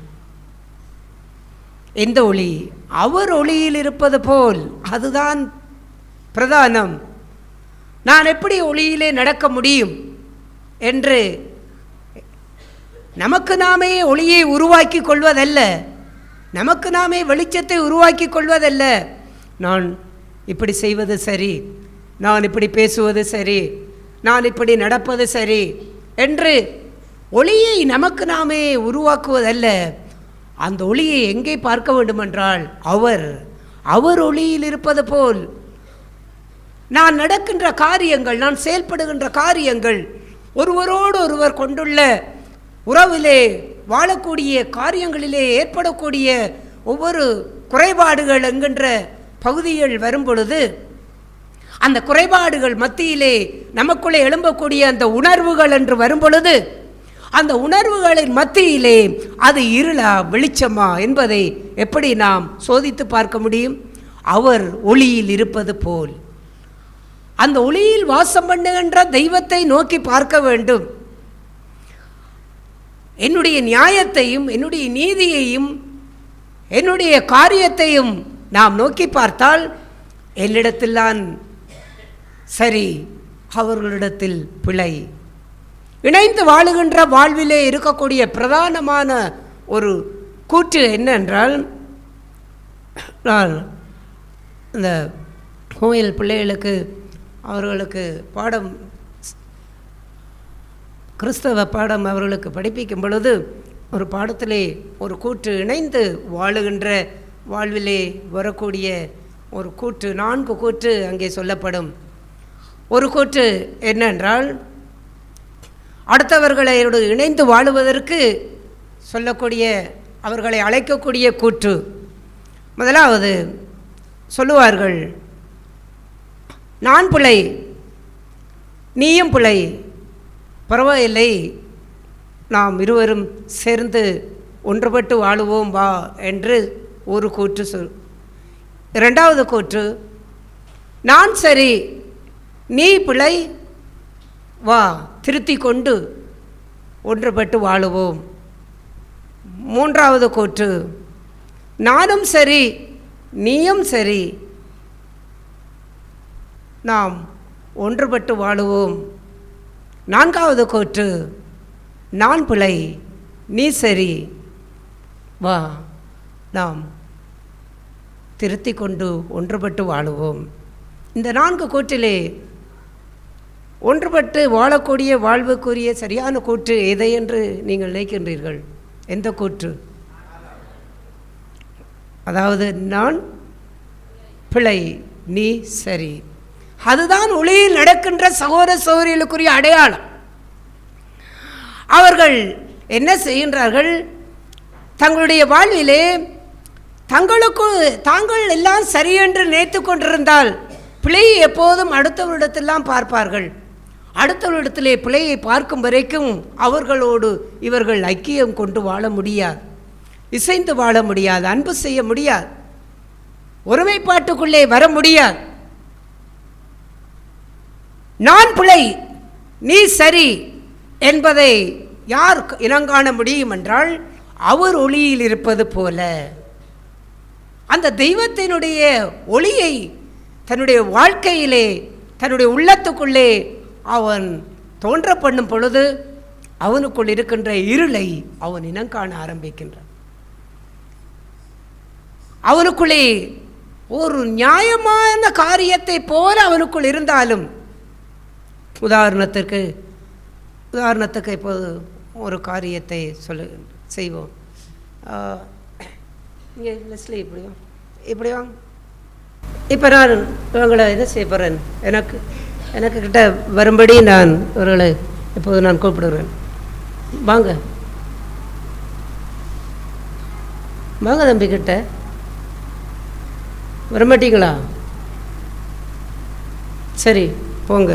எந்த ஒளி? அவர் ஒளியில் இருப்பது போல். அதுதான் பிரதானம். நான் எப்படி ஒளியிலே நடக்க முடியும் என்று நமக்கு நாமே ஒளியை உருவாக்கி கொள்வதல்ல, நமக்கு நாமே வெளிச்சத்தை உருவாக்கி கொள்வதல்ல. நான் இப்படி செய்வது சரி, நான் இப்படி பேசுவது சரி, நான் இப்படி நடப்பது சரி என்று ஒளியை நமக்கு நாமே உருவாக்குவதல்ல. அந்த ஒளியை எங்கே பார்க்க வேண்டுமென்றால் அவர் ஒளியில் இருப்பது போல் நான் நடக்கின்ற காரியங்கள், நான் செயல்படுகின்ற காரியங்கள், ஒருவரோடு ஒருவர் கொண்டுள்ள உறவிலே வாழக்கூடிய காரியங்களிலே ஏற்படக்கூடிய ஒவ்வொரு குறைபாடுகள் என்கின்ற பகுதிகள் வரும் பொழுது, அந்த குறைபாடுகள் மத்தியிலே நமக்குள்ளே எழும்பக்கூடிய அந்த உணர்வுகள் என்று வரும் பொழுது, அந்த உணர்வுகளின் மத்தியிலே அது இருளா வெளிச்சமா என்பதை எப்படி நாம் சோதித்து பார்க்க முடியும்? அவர் ஒளியில் இருப்பது போல் அந்த ஒளியில் வாசம் பண்ணுகின்ற தெய்வத்தை நோக்கி பார்க்க வேண்டும். என்னுடைய நியாயத்தையும் என்னுடைய நீதியையும் என்னுடைய காரியத்தையும் நாம் நோக்கி பார்த்தால் என்னிடத்தில் தான் சரி, அவர்களிடத்தில் பிழை. இணைந்து வாழுகின்ற வாழ்விலே இருக்கக்கூடிய பிரதானமான ஒரு கூற்று என்னென்றால், நான் இந்த கோயில் பிள்ளைகளுக்கு அவர்களுக்கு பாடம், கிறிஸ்தவ பாடம் அவர்களுக்கு படிப்பிக்கும் பொழுது ஒரு பாடத்திலே ஒரு கூற்று, இணைந்து வாழுகின்ற வாழ்விலே வரக்கூடிய ஒரு கூற்று, 4 கூற்று அங்கே சொல்லப்படும். ஒரு கூற்று என்னென்றால், அடுத்தவர்களோடு இணைந்து வாழுவதற்கு சொல்லக்கூடிய, அவர்களை அழைக்கக்கூடிய கூற்று. முதலாவது சொல்லுவார்கள், நான் பிழை, நீயும் பிழை, பரவாயில்லை, நாம் இருவரும் சேர்ந்து ஒன்றுபட்டு வாழுவோம் வா என்று ஒரு கூற்று சொல். இரண்டாவது கூற்று, நான் சரி, நீ பிழை, வா திருத்தி கொண்டு ஒன்றுபட்டு வாழுவோம். மூன்றாவது கூற்று, நானும் சரி, நீயும் சரி, நாம் ஒன்றுபட்டு வாழுவோம். நான்காவது கூற்று, நான் பிழை, நீ சரி, வா நாம் திருத்தி கொண்டு ஒன்றுபட்டு வாழுவோம். இந்த 4 கூற்றிலே ஒன்றுபட்டு வாழக்கூடிய வாழ்வுக்குரிய சரியான கூற்று எதை என்று நீங்கள் நினைக்கின்றீர்கள்? எந்த கூற்று? அதாவது நான் பிழை, நீ சரி. அதுதான் ஒளியில் நடக்கின்ற சகோதர சகோதரிகளுக்குரிய அடையாளம். அவர்கள் என்ன செய்கின்றார்கள்? தங்களுடைய வாழ்விலே தாங்கள் எல்லாம் சரியென்று நினைத்து கொண்டிருந்தால் பிழையை எப்போதும் அடுத்தவரிடத்திலாம் பார்ப்பார்கள். அடுத்தவரிடத்திலே பிழையை பார்க்கும் வரைக்கும் அவர்களோடு இவர்கள் ஐக்கியம் கொண்டு வாழ முடியாது, இசைந்து வாழ முடியாது, அன்பு செய்ய முடியாது, ஒருமைப்பாட்டுக்குள்ளே வர முடியாது. நான் பிழை, நீ சரி என்பதை யார் இனங்காண முடியும் என்றால், அவர் ஒளியில் இருப்பது போல அந்த தெய்வத்தினுடைய ஒளியை தன்னுடைய வாழ்க்கையிலே, தன்னுடைய உள்ளத்துக்குள்ளே அவன் தோன்ற பண்ணும் பொழுது அவனுக்குள் இருக்கின்ற இருளை அவன் இனங்காண ஆரம்பிக்கின்றான். அவனுக்குள்ளே ஒரு நியாயமான காரியத்தை போல அவனுக்குள் இருந்தாலும், உதாரணத்துக்கு இப்போது ஒரு காரியத்தை செய்வோம். இங்கே லெஸ்லி இப்படி வாங்க. இப்போ நான் இவங்களை என்ன செய்ய போகிறேன், எனக்கு கிட்ட வரும்படி நான் இவர்களை இப்போது நான் கூப்பிடுறேன். வாங்க வாங்க தம்பி, கிட்ட வரமாட்டீங்களா? சரி போங்க.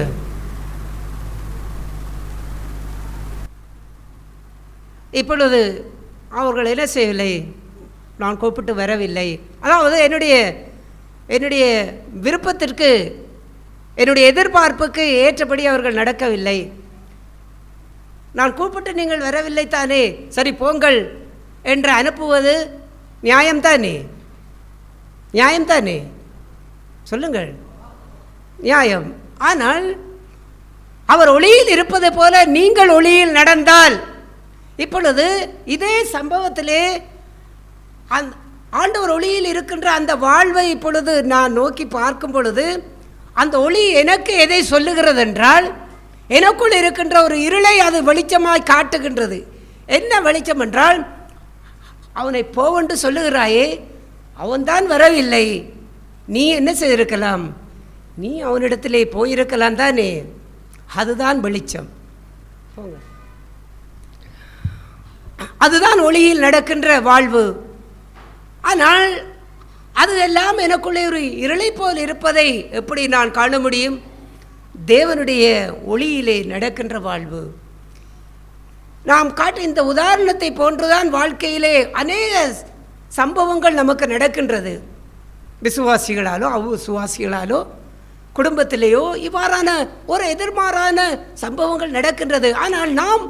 இப்பொழுது அவர்கள் என்ன செய்யவில்லை, நான் கூப்பிட்டு வரவில்லை. அதாவது என்னுடைய விருப்பத்திற்கு, என்னுடைய எதிர்பார்ப்புக்கு ஏற்றபடி அவர்கள் நடக்கவில்லை. நான் கூப்பிட்டு நீங்கள் வரவில்லை தானே, சரி போங்கள் என்று அனுப்புவது நியாயம்தானே? நியாயம்தானே? சொல்லுங்கள், நியாயம். ஆனால் அவர் ஒளியில் இருப்பது போல நீங்கள் ஒளியில் நடந்தால், இப்பொழுது இதே சம்பவத்திலே ஆண்டவர் ஒளியில் இருக்கின்ற அந்த வாழ்வை இப்பொழுது நான் நோக்கி பார்க்கும் பொழுது, அந்த ஒளி எனக்கு எதை சொல்லுகிறது என்றால், எனக்குள் இருக்கின்ற ஒரு இருளை அது வெளிச்சமாய் காட்டுகின்றது. என்ன வெளிச்சம் என்றால், அவனை போவென்று சொல்லுகிறாயே, அவன்தான் வரவில்லை, நீ என்ன செய்திருக்கலாம், நீ அவனிடத்திலே போயிருக்கலாம் தானே, அதுதான் வெளிச்சம். போங்க, அதுதான் ஒளியில் நடக்கின்ற வாழ்வு. ஆனால் அது எல்லாம் எனக்குள்ளே ஒரு இருளை போல் இருப்பதை எப்படி நான் காண முடியும்? தேவனுடைய ஒளியிலே நடக்கின்ற வாழ்வு. நாம் காட்ட இந்த உதாரணத்தை போன்றுதான் வாழ்க்கையிலே அநேக சம்பவங்கள் நமக்கு நடக்கின்றது. விசுவாசிகளாலோ அவ்விசுவாசிகளாலோ குடும்பத்திலேயோ இவ்வாறான ஒரு எதிர்மாறான சம்பவங்கள் நடக்கின்றது. ஆனால் நாம்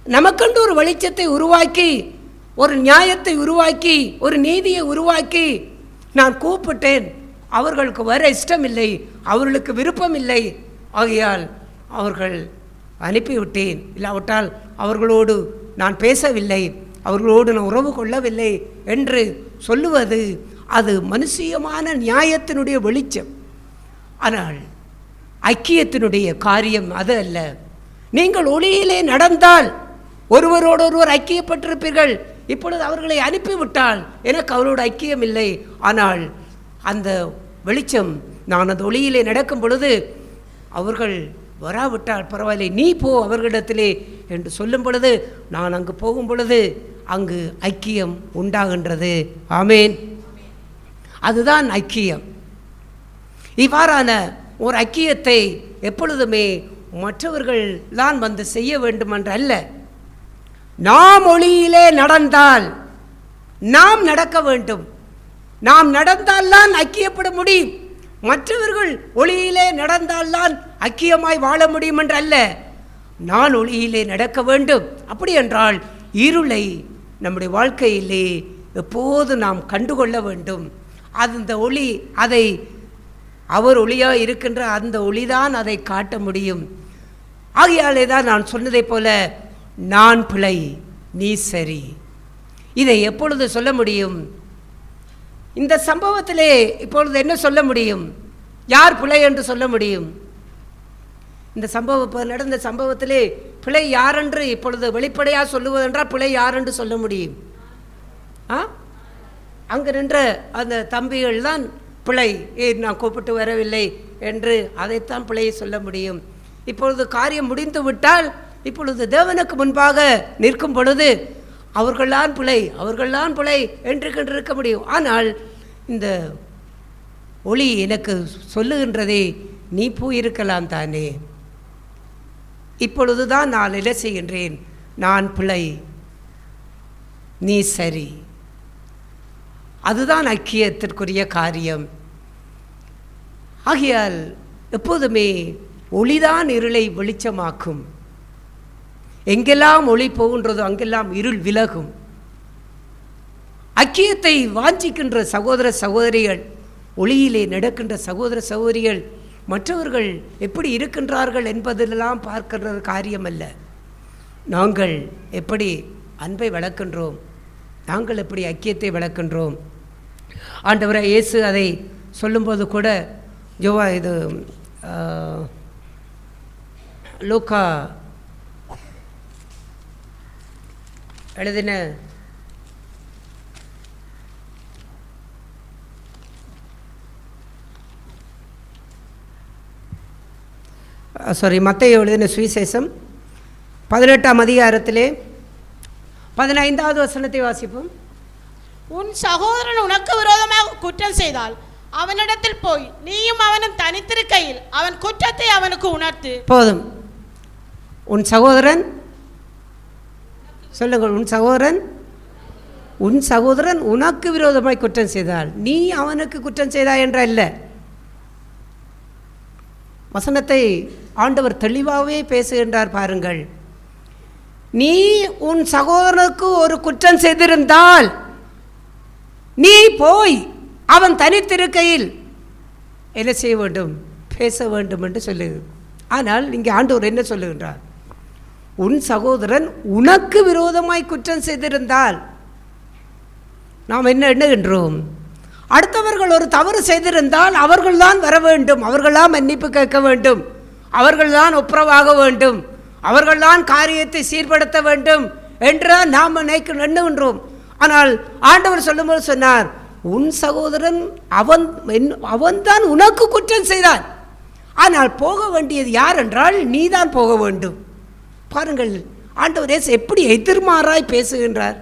நமக்கென்று ஒரு வெளிச்சத்தை உருவாக்கி, ஒரு நியாயத்தை உருவாக்கி, ஒரு நீதியை உருவாக்கி, நான் கூப்பிட்டேன், அவர்களுக்கு வர இஷ்டமில்லை, அவர்களுக்கு விருப்பம் இல்லை, ஆகையால் அவர்கள் அனுப்பிவிட்டேன், இல்லாவிட்டால் அவர்களோடு நான் பேசவில்லை, அவர்களோடு நான் உறவு கொள்ளவில்லை என்று சொல்லுவது அது மனுஷியமான நியாயத்தினுடைய வெளிச்சம். ஆனால் ஐக்கியத்தினுடைய காரியம் அது அல்ல. நீங்கள் ஒளியிலே நடந்தால் ஒருவரோடொருவர் ஐக்கியப்பட்டிருப்பீர்கள். இப்பொழுது அவர்களை அனுப்பிவிட்டால் எனக்கு அவரோட ஐக்கியம் இல்லை. ஆனால் அந்த வெளிச்சம், நான் அந்த ஒளியிலே நடக்கும் பொழுது அவர்கள் வராவிட்டால் பரவாயில்லை, நீ போ அவர்களிடத்திலே என்று சொல்லும் பொழுது, நான் அங்கு போகும் பொழுது அங்கு ஐக்கியம் உண்டாகின்றது. ஆமேன். அதுதான் ஐக்கியம். இவ்வாறான ஒரு ஐக்கியத்தை எப்பொழுதுமே மற்றவர்கள் தான் வந்து செய்ய வேண்டும் என்று அல்ல. நாம் ஒளியிலே நடந்தால் நாம் நடக்க வேண்டும். நாம் நடந்தால்தான் ஐக்கியப்பட முடியும். மற்றவர்கள் ஒளியிலே நடந்தால்தான் ஐக்கியமாய் வாழ முடியும் என்று அல்ல. நான் ஒளியிலே நடக்க வேண்டும். அப்படி என்றால் இருளை நம்முடைய வாழ்க்கையிலே எப்போது நாம் கண்டுகொள்ள வேண்டும். அந்த ஒளி, அதை அவர் ஒளியாக இருக்கின்ற அந்த ஒளிதான் அதை காட்ட முடியும். ஆகையாலே தான் நான் சொன்னதை போல, நான் பிழை நீ சரி, இதை எப்பொழுது சொல்ல முடியும்? இந்த சம்பவத்திலே இப்பொழுது என்ன சொல்ல முடியும்? யார் பிழை என்று சொல்ல முடியும்? இந்த நடந்த சம்பவத்திலே பிழை யாரென்று இப்பொழுது வெளிப்படையாக சொல்லுவதென்றால் பிழை யாரென்று சொல்ல முடியும்? அங்கு நின்ற அந்த தம்பிகள் தான் பிழை, நான் கூப்பிட்டு வரவில்லை என்று அதைத்தான் பிழையை சொல்ல முடியும். இப்பொழுது காரியம் முடிந்து விட்டால், இப்பொழுது தேவனுக்கு முன்பாக நிற்கும் பொழுது அவர்கள்தான் பிழை என்று இருக்க முடியும். ஆனால் இந்த ஒளி எனக்கு சொல்லுகின்றதே, நீ போயிருக்கலாம் தானே, இப்பொழுது தான் நான் என்ன செய்கின்றேன், நான் பிழை நீ சரி. அதுதான் ஐக்கியத்திற்குரிய காரியம். ஆகையால் எப்போதுமே ஒளிதான் இருளை வெளிச்சமாக்கும். எங்கெல்லாம் ஒளி போகின்றதோ அங்கெல்லாம் இருள் விலகும். ஐக்கியத்தை வாஞ்சிக்கின்ற சகோதர சகோதரிகள், ஒளியிலே நடக்கின்ற சகோதர சகோதரிகள் மற்றவர்கள் எப்படி இருக்கின்றார்கள் என்பதெல்லாம் பார்க்கிற காரியம் அல்ல. நாங்கள் எப்படி அன்பை வளர்க்கின்றோம், நாங்கள் எப்படி ஐக்கியத்தை வளர்க்கின்றோம். ஆண்டவராய் இயேசு அதை சொல்லும்போது கூட இது லூக்கா எழுதின மத்தேயு எழுதின சுவிசேஷம் 18ஆம் அதிகாரத்திலே 15வது வசனத்தை வாசிப்போம். உன் சகோதரன் உனக்கு விரோதமாக குற்றம் செய்தால் அவனிடத்தில் போய் நீயும் அவனும் தனித்திருக்கையில் அவன் குற்றத்தை அவனுக்கு உணர்த்து. போதும். உன் சகோதரன், சொல்லுங்கள், உன் சகோதரன் உனக்கு விரோதமாய் குற்றம் செய்தால் நீ அவனுக்கு குற்றம் செய்தாய் என்ற அல்ல. வசனத்தை ஆண்டவர் தெளிவாகவே பேசுகின்றார் பாருங்கள். நீ உன் சகோதரனுக்கு ஒரு குற்றம் செய்திருந்தால் நீ போய் அவன் தனித்திருக்கையில் என்ன செய்ய வேண்டும்? பேச வேண்டும் என்று சொல்லுது. ஆனால் இங்கே ஆண்டவர் என்ன சொல்லுகின்றார்? உன் சகோதரன் உனக்கு விரோதமாய் குற்றம் செய்திருந்தால் நாம் என்ன எண்ணுகின்றோம்? அடுத்தவர்கள் ஒரு தவறு செய்திருந்தால் அவர்கள்தான் வர வேண்டும், அவர்கள்தான் மன்னிப்பு கேட்க வேண்டும், அவர்கள்தான் ஒப்புரவாக வேண்டும், அவர்கள்தான் காரியத்தை சீர்படுத்த வேண்டும் என்று நாம் எண்ணுகின்றோம். ஆனால் ஆண்டவர் சொல்லும்போது சொன்னார், உன் சகோதரன் அவன்தான் உனக்கு குற்றம் செய்தான். ஆனால் போக வேண்டியது யார் என்றால் நீதான் போக வேண்டும். பாருங்கள் ஆண்டவர் இயேசு எப்படி எதிர்மாறாய் பேசுகின்றார்.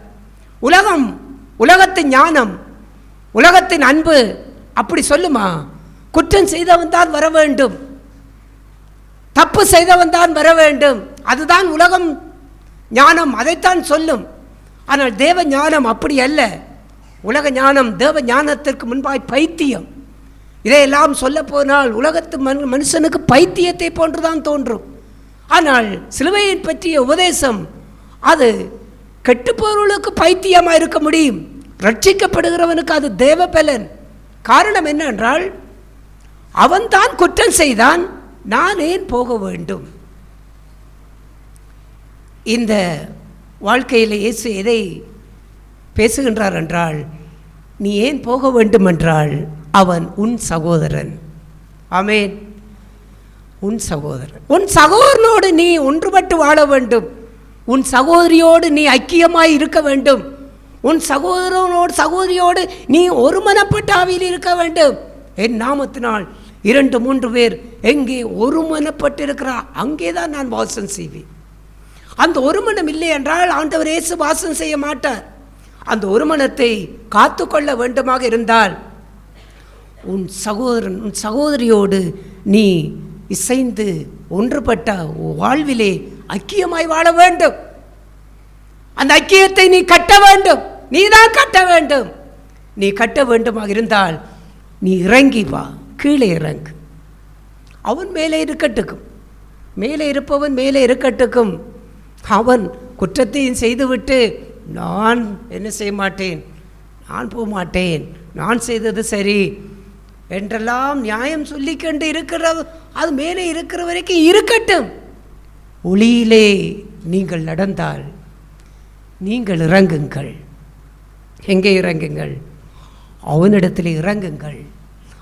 உலகத்தின் ஞானம், உலகத்தின் அன்பு அப்படி சொல்லுமா? குற்றம் செய்தவன் தான் வர வேண்டும், தப்பு செய்தவன் தான் வர வேண்டும், அதுதான் உலகம் ஞானம், அதைத்தான் சொல்லும். ஆனால் தேவ ஞானம் அப்படி அல்ல. உலக ஞானம் தேவ ஞானத்திற்கு முன்பாய் பைத்தியம். இதையெல்லாம் சொல்ல போனால் உலகத்து மனுஷனுக்கு பைத்தியத்தை போன்றுதான் தோன்றும். ஆனால் சிலுவையை பற்றிய உபதேசம் அது கெட்டுப்பொருளுக்கு பைத்தியமாக இருக்க முடியும், ரட்சிக்கப்படுகிறவனுக்கு அது தேவ பலன். காரணம் என்னவென்றால் அவன்தான் குற்றம் செய்தான், நான் ஏன் போக வேண்டும்? இந்த வாழ்க்கையில் இயேசு எதை பேசுகின்றார் என்றால், நீ ஏன் போக வேண்டும் என்றால் அவன் உன் சகோதரன். ஆமென். உன் சகோதரன், உன் சகோதரனோடு நீ ஒன்றுபட்டு வாழ வேண்டும், உன் சகோதரியோடு நீ ஐக்கியமாய் இருக்க வேண்டும், உன் சகோதரியோடு நீ ஒருமனப்பட்ட ஆவியில் இருக்க வேண்டும். என் நாமத்தினால் 2-3 பேர் எங்கே ஒருமனப்பட்டு இருக்கிறார் அங்கே தான் நான் வாசம் செய்வேன். அந்த ஒருமனம் இல்லை என்றால் ஆண்டவர் இயேசு வாசம் செய்ய மாட்டார். அந்த ஒருமனத்தை காத்து கொள்ள வேண்டுமாக இருந்தால் உன் சகோதரியோடு நீ இசைந்து ஒன்றுபட்ட வாழ்விலே ஐக்கியமாய் வாழ வேண்டும். அந்த ஐக்கியத்தை நீ கட்ட வேண்டும், நீதான் கட்ட வேண்டும். நீ கட்ட வேண்டுமாக இருந்தால் நீ இறங்கி வா, கீழே இறங்கு. அவன் மேலே இருக்கட்டுக்கும், மேலே இருப்பவன் மேலே இருக்கட்டுக்கும். அவன் குற்றத்தையும் செய்துவிட்டு நான் என்ன செய்ய மாட்டேன், நான் போக மாட்டேன், நான் செய்தது சரி என்றெல்லாம் நியாயம் சொல்லிக்கொண்டு இருக்கிற அது மேலே இருக்கிற வரைக்கும் இருக்கட்டும். ஒளியிலே நீங்கள் நடந்தால் நீங்கள் இறங்குங்கள். எங்கே இறங்குங்கள்? அவனிடத்தில் இறங்குங்கள்.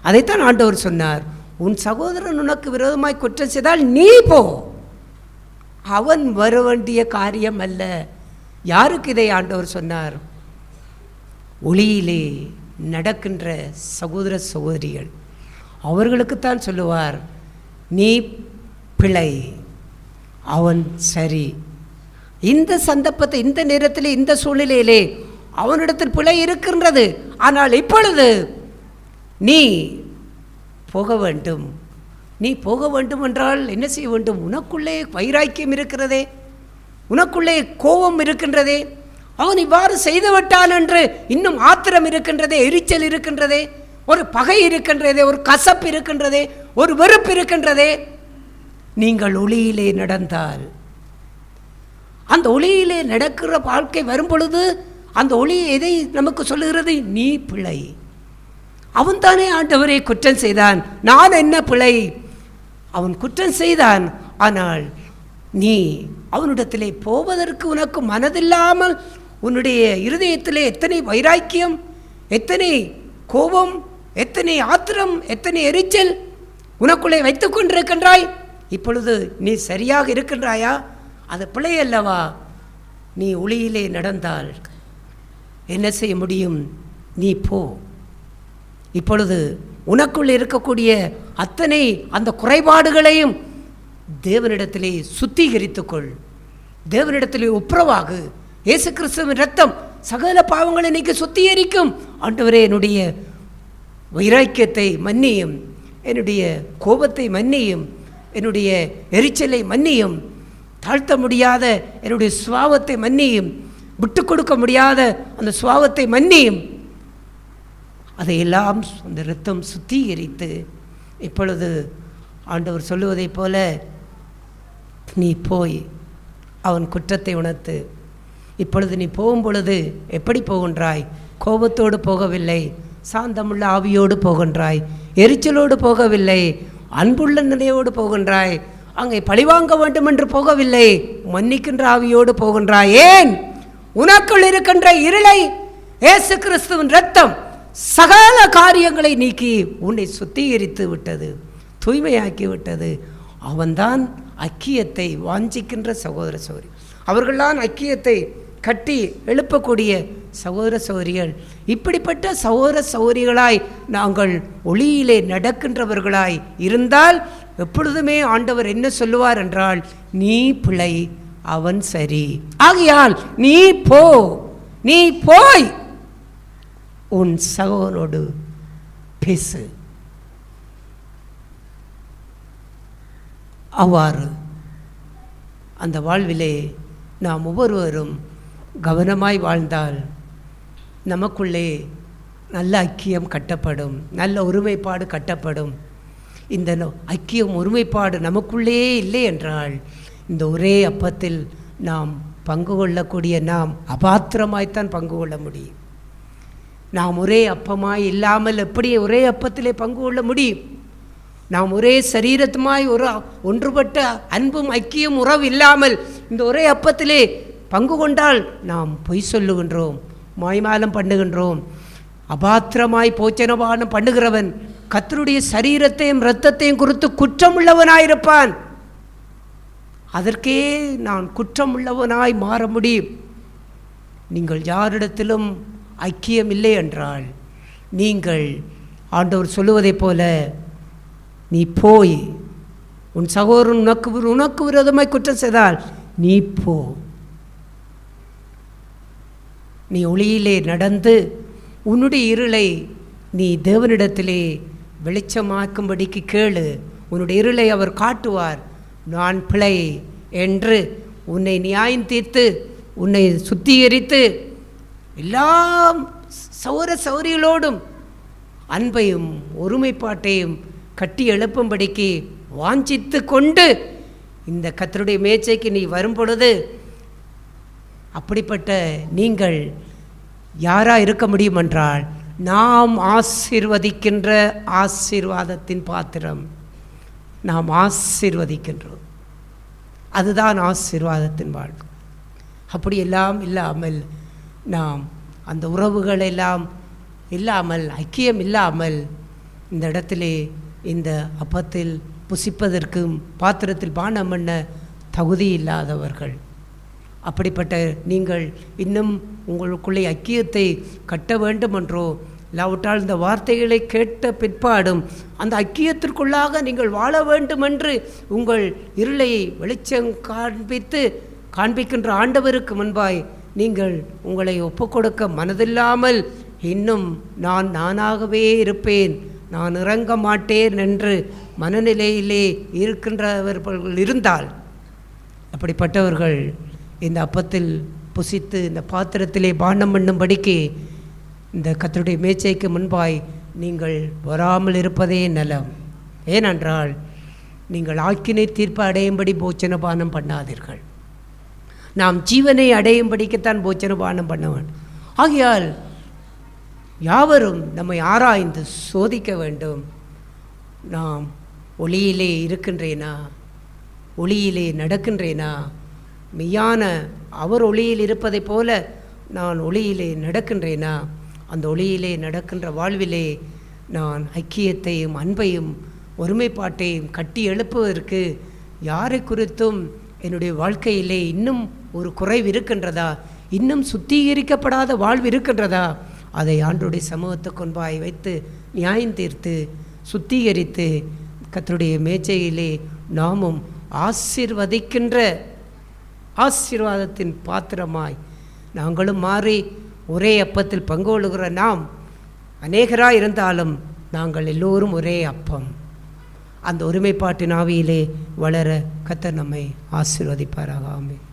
அதைத்தான் ஆண்டவர் சொன்னார், உன் சகோதரன் உனக்கு விரோதமாய் குற்றம் செய்தால் நீ போ. அவன் வர வேண்டிய காரியம் அல்ல. யாருக்கு இதை ஆண்டவர் சொன்னார்? ஒளியிலே நடக்கின்ற சகோதர சகோதரிகள், அவர்களுக்குத்தான் சொல்லுவார், நீ பிழை, அவன் சரி. இந்த சந்தர்ப்பத்தை, இந்த நேரத்தில், இந்த சூழ்நிலையிலே அவனிடத்தில் பிழை இருக்கின்றது. ஆனால் இப்பொழுது நீ போக வேண்டும். நீ போக வேண்டும் என்றால் என்ன செய்ய வேண்டும்? உனக்குள்ளே வைராக்கியம் இருக்கிறதே, உனக்குள்ளே கோபம் இருக்கின்றதே, அவன் இவ்வாறு செய்து விட்டான் என்று இன்னும் ஆத்திரம் இருக்கின்றதே, எரிச்சல் இருக்கின்றதே, ஒரு பகை இருக்கின்றதே, ஒரு கசப்பு இருக்கின்றதே, ஒரு வெறுப்பு இருக்கின்றதே. நீங்கள் ஒளியிலே நடந்தால், அந்த ஒளியிலே நடக்கிற வாழ்க்கை வரும் பொழுது அந்த ஒளி எதை நமக்கு சொல்லுகிறது? நீ பிழை. அவன் தானே ஆண்டவரை குற்றம் செய்தான், நான் என்ன பிழை? அவன் குற்றம் செய்தான். ஆனால் நீ அவனிடத்திலே போவதற்கு உனக்கு மனதில்லாமல் உன்னுடைய இருதயத்திலே எத்தனை வைராக்கியம், எத்தனை கோபம், எத்தனை ஆத்திரம், எத்தனை எரிச்சல் உனக்குள்ளே வைத்து கொண்டிருக்கின்றாய். இப்பொழுது நீ சரியாக இருக்கின்றாயா? அது பிழை அல்லவா? நீ ஒளியிலே நடந்தால் என்ன செய்ய முடியும்? நீ போ. இப்பொழுது உனக்குள் இருக்கக்கூடிய அத்தனை அந்த குறைபாடுகளையும் தேவனிடத்திலே சுத்திகரித்துக்கொள், தேவனிடத்திலே ஒப்புரவாகு. இயேசு கிறிஸ்துவின் இரத்தம் சகல பாவங்களை நீக்கி சுத்திகரிக்கும். ஆண்டவரே, என்னுடைய வைராக்கியத்தை மன்னியும், என்னுடைய கோபத்தை மன்னியும், என்னுடைய எரிச்சலை மன்னியும், தாழ்த்த முடியாத என்னுடைய சுபாவத்தை மன்னியும், விட்டு கொடுக்க முடியாத அந்த சுபாவத்தை மன்னியும். அதையெல்லாம் அந்த இரத்தம் சுத்திகரித்து இப்பொழுது ஆண்டவர் சொல்லுவதைப் போல நீ போய் அவன் குற்றத்தை உணர்த்து. இப்பொழுது நீ போகும் பொழுது எப்படி போகின்றாய்? கோபத்தோடு போகவில்லை, சாந்தமுள்ள ஆவியோடு போகின்றாய். எரிச்சலோடு போகவில்லை, அன்புள்ள நிலையோடு போகின்றாய். அங்கே பழிவாங்க வேண்டும் என்று போகவில்லை, மன்னிக்கின்ற ஆவியோடு போகின்றாய். ஏன்? உனக்குள் இருக்கின்ற இருளை இயேசு கிறிஸ்துவின் இரத்தம் சகல காரியங்களை நீக்கி உன்னை சுத்திகரித்து விட்டது, தூய்மையாக்கி விட்டது. அவன்தான் ஐக்கியத்தை வாஞ்சிக்கின்ற சகோதர சகோதரி. அவர்கள்தான் ஐக்கியத்தை கட்டி எழுப்பக்கூடிய சகோதர சகோதரிகள். இப்படிப்பட்ட சகோதர சகோதரிகளாய் நாங்கள் ஒளியிலே நடக்கின்றவர்களாய் இருந்தால் எப்பொழுதுமே ஆண்டவர் என்ன சொல்லுவார் என்றால், நீ பிழை, அவன் சரி. ஆகையால் நீ போ, நீ போய் உன் சகோதரோடு பேசு. அவ்வாறு அந்த வாழ்விலே நாம் ஒவ்வொருவரும் கவனமாய் வாழ்ந்தால் நமக்குள்ளே நல்ல ஐக்கியம் கட்டப்படும், நல்ல ஒருமைப்பாடு கட்டப்படும். இந்த ஐக்கியம் ஒருமைப்பாடு நமக்குள்ளே இல்லை என்றால் இந்த ஒரே அப்பத்தில் நாம் பங்கு கொள்ளக்கூடிய நாம் அபாத்திரமாய்த்தான் பங்கு கொள்ள முடியும். நாம் ஒரே அப்பமாய் இல்லாமல் எப்படி ஒரே அப்பத்திலே பங்கு கொள்ள முடியும்? நாம் ஒரே சரீரத்துமாய் ஒன்றுபட்ட அன்பும் ஐக்கியம் உறவு இல்லாமல் இந்த ஒரே அப்பத்திலே பங்கு கொண்டால் நாம் பொய் சொல்லுகின்றோம், மாய்மாலம் பண்ணுகின்றோம். அபாத்திரமாய் போச்சனபானம் பண்ணுகிறவன் கர்த்தருடைய சரீரத்தையும் இரத்தத்தையும் குறித்து குற்றமுள்ளவனாயிருப்பான். அதற்கே நான் குற்றமுள்ளவனாய் மாற முடியும். நீங்கள் யாரிடத்திலும் ஐக்கியம் இல்லை என்றால் நீங்கள் ஆண்டவர் சொல்லுவதைப் போல நீ போய் உன் சகோதரன் உனக்கு விரோதமாய் குற்றம் செய்தால் நீ போ. நீ ஒளியிலே நடந்து உன்னுடைய இருளை நீ தேவனிடத்திலே வெளிச்சமாக்கும்படிக்கு கேளு. உன்னுடைய இருளை அவர் காட்டுவார். நான் பிழை என்று உன்னை நியாயம் தீர்த்து உன்னை சுத்திகரித்து எல்லாம் சௌர சௌரிகளோடும் அன்பையும் ஒருமைப்பாட்டையும் கட்டி எழுப்பும்படிக்கு வாஞ்சித்து கொண்டு இந்த கர்த்தருடைய மேச்சைக்கு நீ வரும் பொழுது அப்படிப்பட்ட நீங்கள் யாராக இருக்க முடியும் என்றால் நாம் ஆசீர்வதிக்கின்ற ஆசீர்வாதத்தின் பாத்திரம். நாம் ஆசீர்வதிக்கின்றோம், அதுதான் ஆசீர்வாதத்தின் வாழ்க்கை. அப்படியெல்லாம் இல்லாமல் நாம் அந்த உறவுகள் எல்லாம் இல்லாமல் ஐக்கியம் இல்லாமல் இந்த இடத்திலே இந்த அப்பத்தில் புசிப்பதற்கும் பாத்திரத்தில் பானம் பண்ண தகுதி இல்லாதவர்கள். அப்படிப்பட்ட நீங்கள் இன்னும் உங்களுக்குள்ளே ஐக்கியத்தை கட்ட வேண்டும் என்றோ இல்லாவிட்டால் இந்த வார்த்தைகளை கேட்ட பிற்பாடும் அந்த ஐக்கியத்திற்குள்ளாக நீங்கள் வாழ வேண்டும் என்று உங்கள் இருளை வெளிச்சம் காண்பிக்கின்ற ஆண்டவருக்கு முன்பாய் நீங்கள் உங்களை ஒப்புக்கொடுக்க மனதில்லாமல் இன்னும் நான் நானாகவே இருப்பேன், நான் இறங்க மாட்டேன் என்று மனநிலையிலே இருக்கின்றவர்கள் இருந்தால் அப்படிப்பட்டவர்கள் இந்த அப்பத்தில் புசித்து இந்த பாத்திரத்திலே பானம் பண்ணும்படிக்கு இந்த கர்த்தருடைய மேச்சைக்கு முன்பாய் நீங்கள் வராமல் இருப்பதே நலம். ஏனென்றால் நீங்கள் ஆக்கினை தீர்ப்பு அடையும்படி போச்சன பானம் பண்ணாதீர்கள். நாம் ஜீவனை அடையும்படிக்குத்தான் போச்சன பானம் பண்ணவன். ஆகையால் யாவரும் நம்மை ஆராய்ந்து சோதிக்க வேண்டும். நாம் ஒளியிலே இருக்கின்றேனா, ஒளியிலே நடக்கின்றேனா, மெய்யான அவர் ஒளியில் இருப்பதைப் போல நான் ஒளியிலே நடக்கின்றேனா, அந்த ஒளியிலே நடக்கின்ற வாழ்விலே நான் ஐக்கியத்தையும் அன்பையும் ஒருமைப்பாட்டையும் கட்டி எழுப்புவதற்கு யாரை குறித்தும் என்னுடைய வாழ்க்கையிலே இன்னும் ஒரு குறைவு இருக்கின்றதா, இன்னும் சுத்திகரிக்கப்படாத வாழ்வு இருக்கின்றதா, அதை ஆண்டவருடைய சமூகத்துக்கு முன்பாய் வைத்து நியாயம் தீர்த்து சுத்திகரித்து கர்த்தருடைய மேச்சையிலே நாமும் ஆசீர்வதிக்கின்ற ஆசீர்வாதத்தின் பாத்திரமாய் நாங்களும் மாறி ஒரே அப்பத்தில் பங்கு கொள்ளுகிற நாம் அநேகராக இருந்தாலும் நாங்கள் எல்லோரும் ஒரே அப்பம். அந்த ஒருமைப்பாட்டின் ஆவியிலே வளர கர்த்தர் நம்மை ஆசீர்வதிப்பாராக. ஆமென்.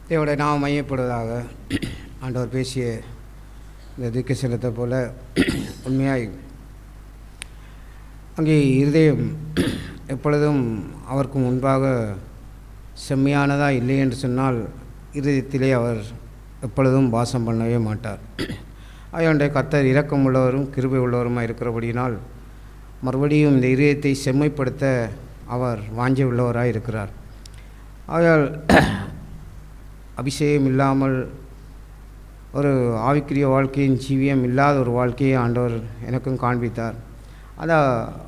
தேவனுடைய நாம் மையப்படுவதாக. ஆண்டவர் பேசிய இந்த திக்கு செலுத்த போல உண்மையாய் அங்கே இருதயம் எப்பொழுதும் அவருக்கு முன்பாக செம்மையானதாக இல்லை என்று சொன்னால் இருதயத்திலே அவர் எப்பொழுதும் வாசம் பண்ணவே மாட்டார். ஆயாண்டை கர்த்தர் இரக்கம் உள்ளவரும் கிருபை உள்ளவருமாக இருக்கிறபடியினால் மறுபடியும் இந்த இதயத்தை செம்மைப்படுத்த அவர் வாஞ்சை உள்ளவராக இருக்கிறார். ஆயால் அபிஷேகம் இல்லாமல் ஒரு ஆவிக்குரிய வாழ்க்கையின் ஜீவியம் இல்லாத ஒரு வாழ்க்கையை ஆண்டவர் எனக்கும் காண்பித்தார். அந்த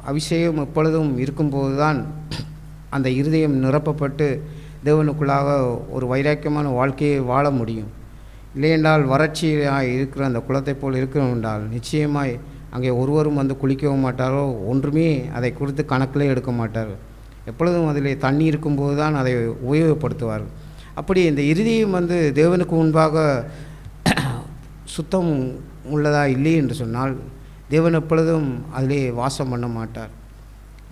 அபிஷேகம் எப்பொழுதும் இருக்கும்போது தான் அந்த இருதயம் நிரப்பப்பட்டு தேவனுக்குள்ளாக ஒரு வைராக்கியமான வாழ்க்கையை வாழ முடியும். இல்லையென்றால் வறட்சியாக இருக்கிற அந்த குளத்தை போல் இருக்கணும் என்றால் நிச்சயமாய் அங்கே ஒருவரும் வந்து குளிக்கவும் மாட்டாரோ, ஒன்றுமே அதை குறித்து கணக்கிலே எடுக்க மாட்டார். எப்பொழுதும் அதில் தண்ணி இருக்கும்போது தான் அதை உபயோகப்படுத்துவார். அப்படி இந்த இருதயம் வந்து தேவனுக்கு முன்பாக சுத்தம் உள்ளதா இல்லை என்று சொன்னால் தேவன் எப்பொழுதும் அதிலே வாசம் பண்ண மாட்டார்.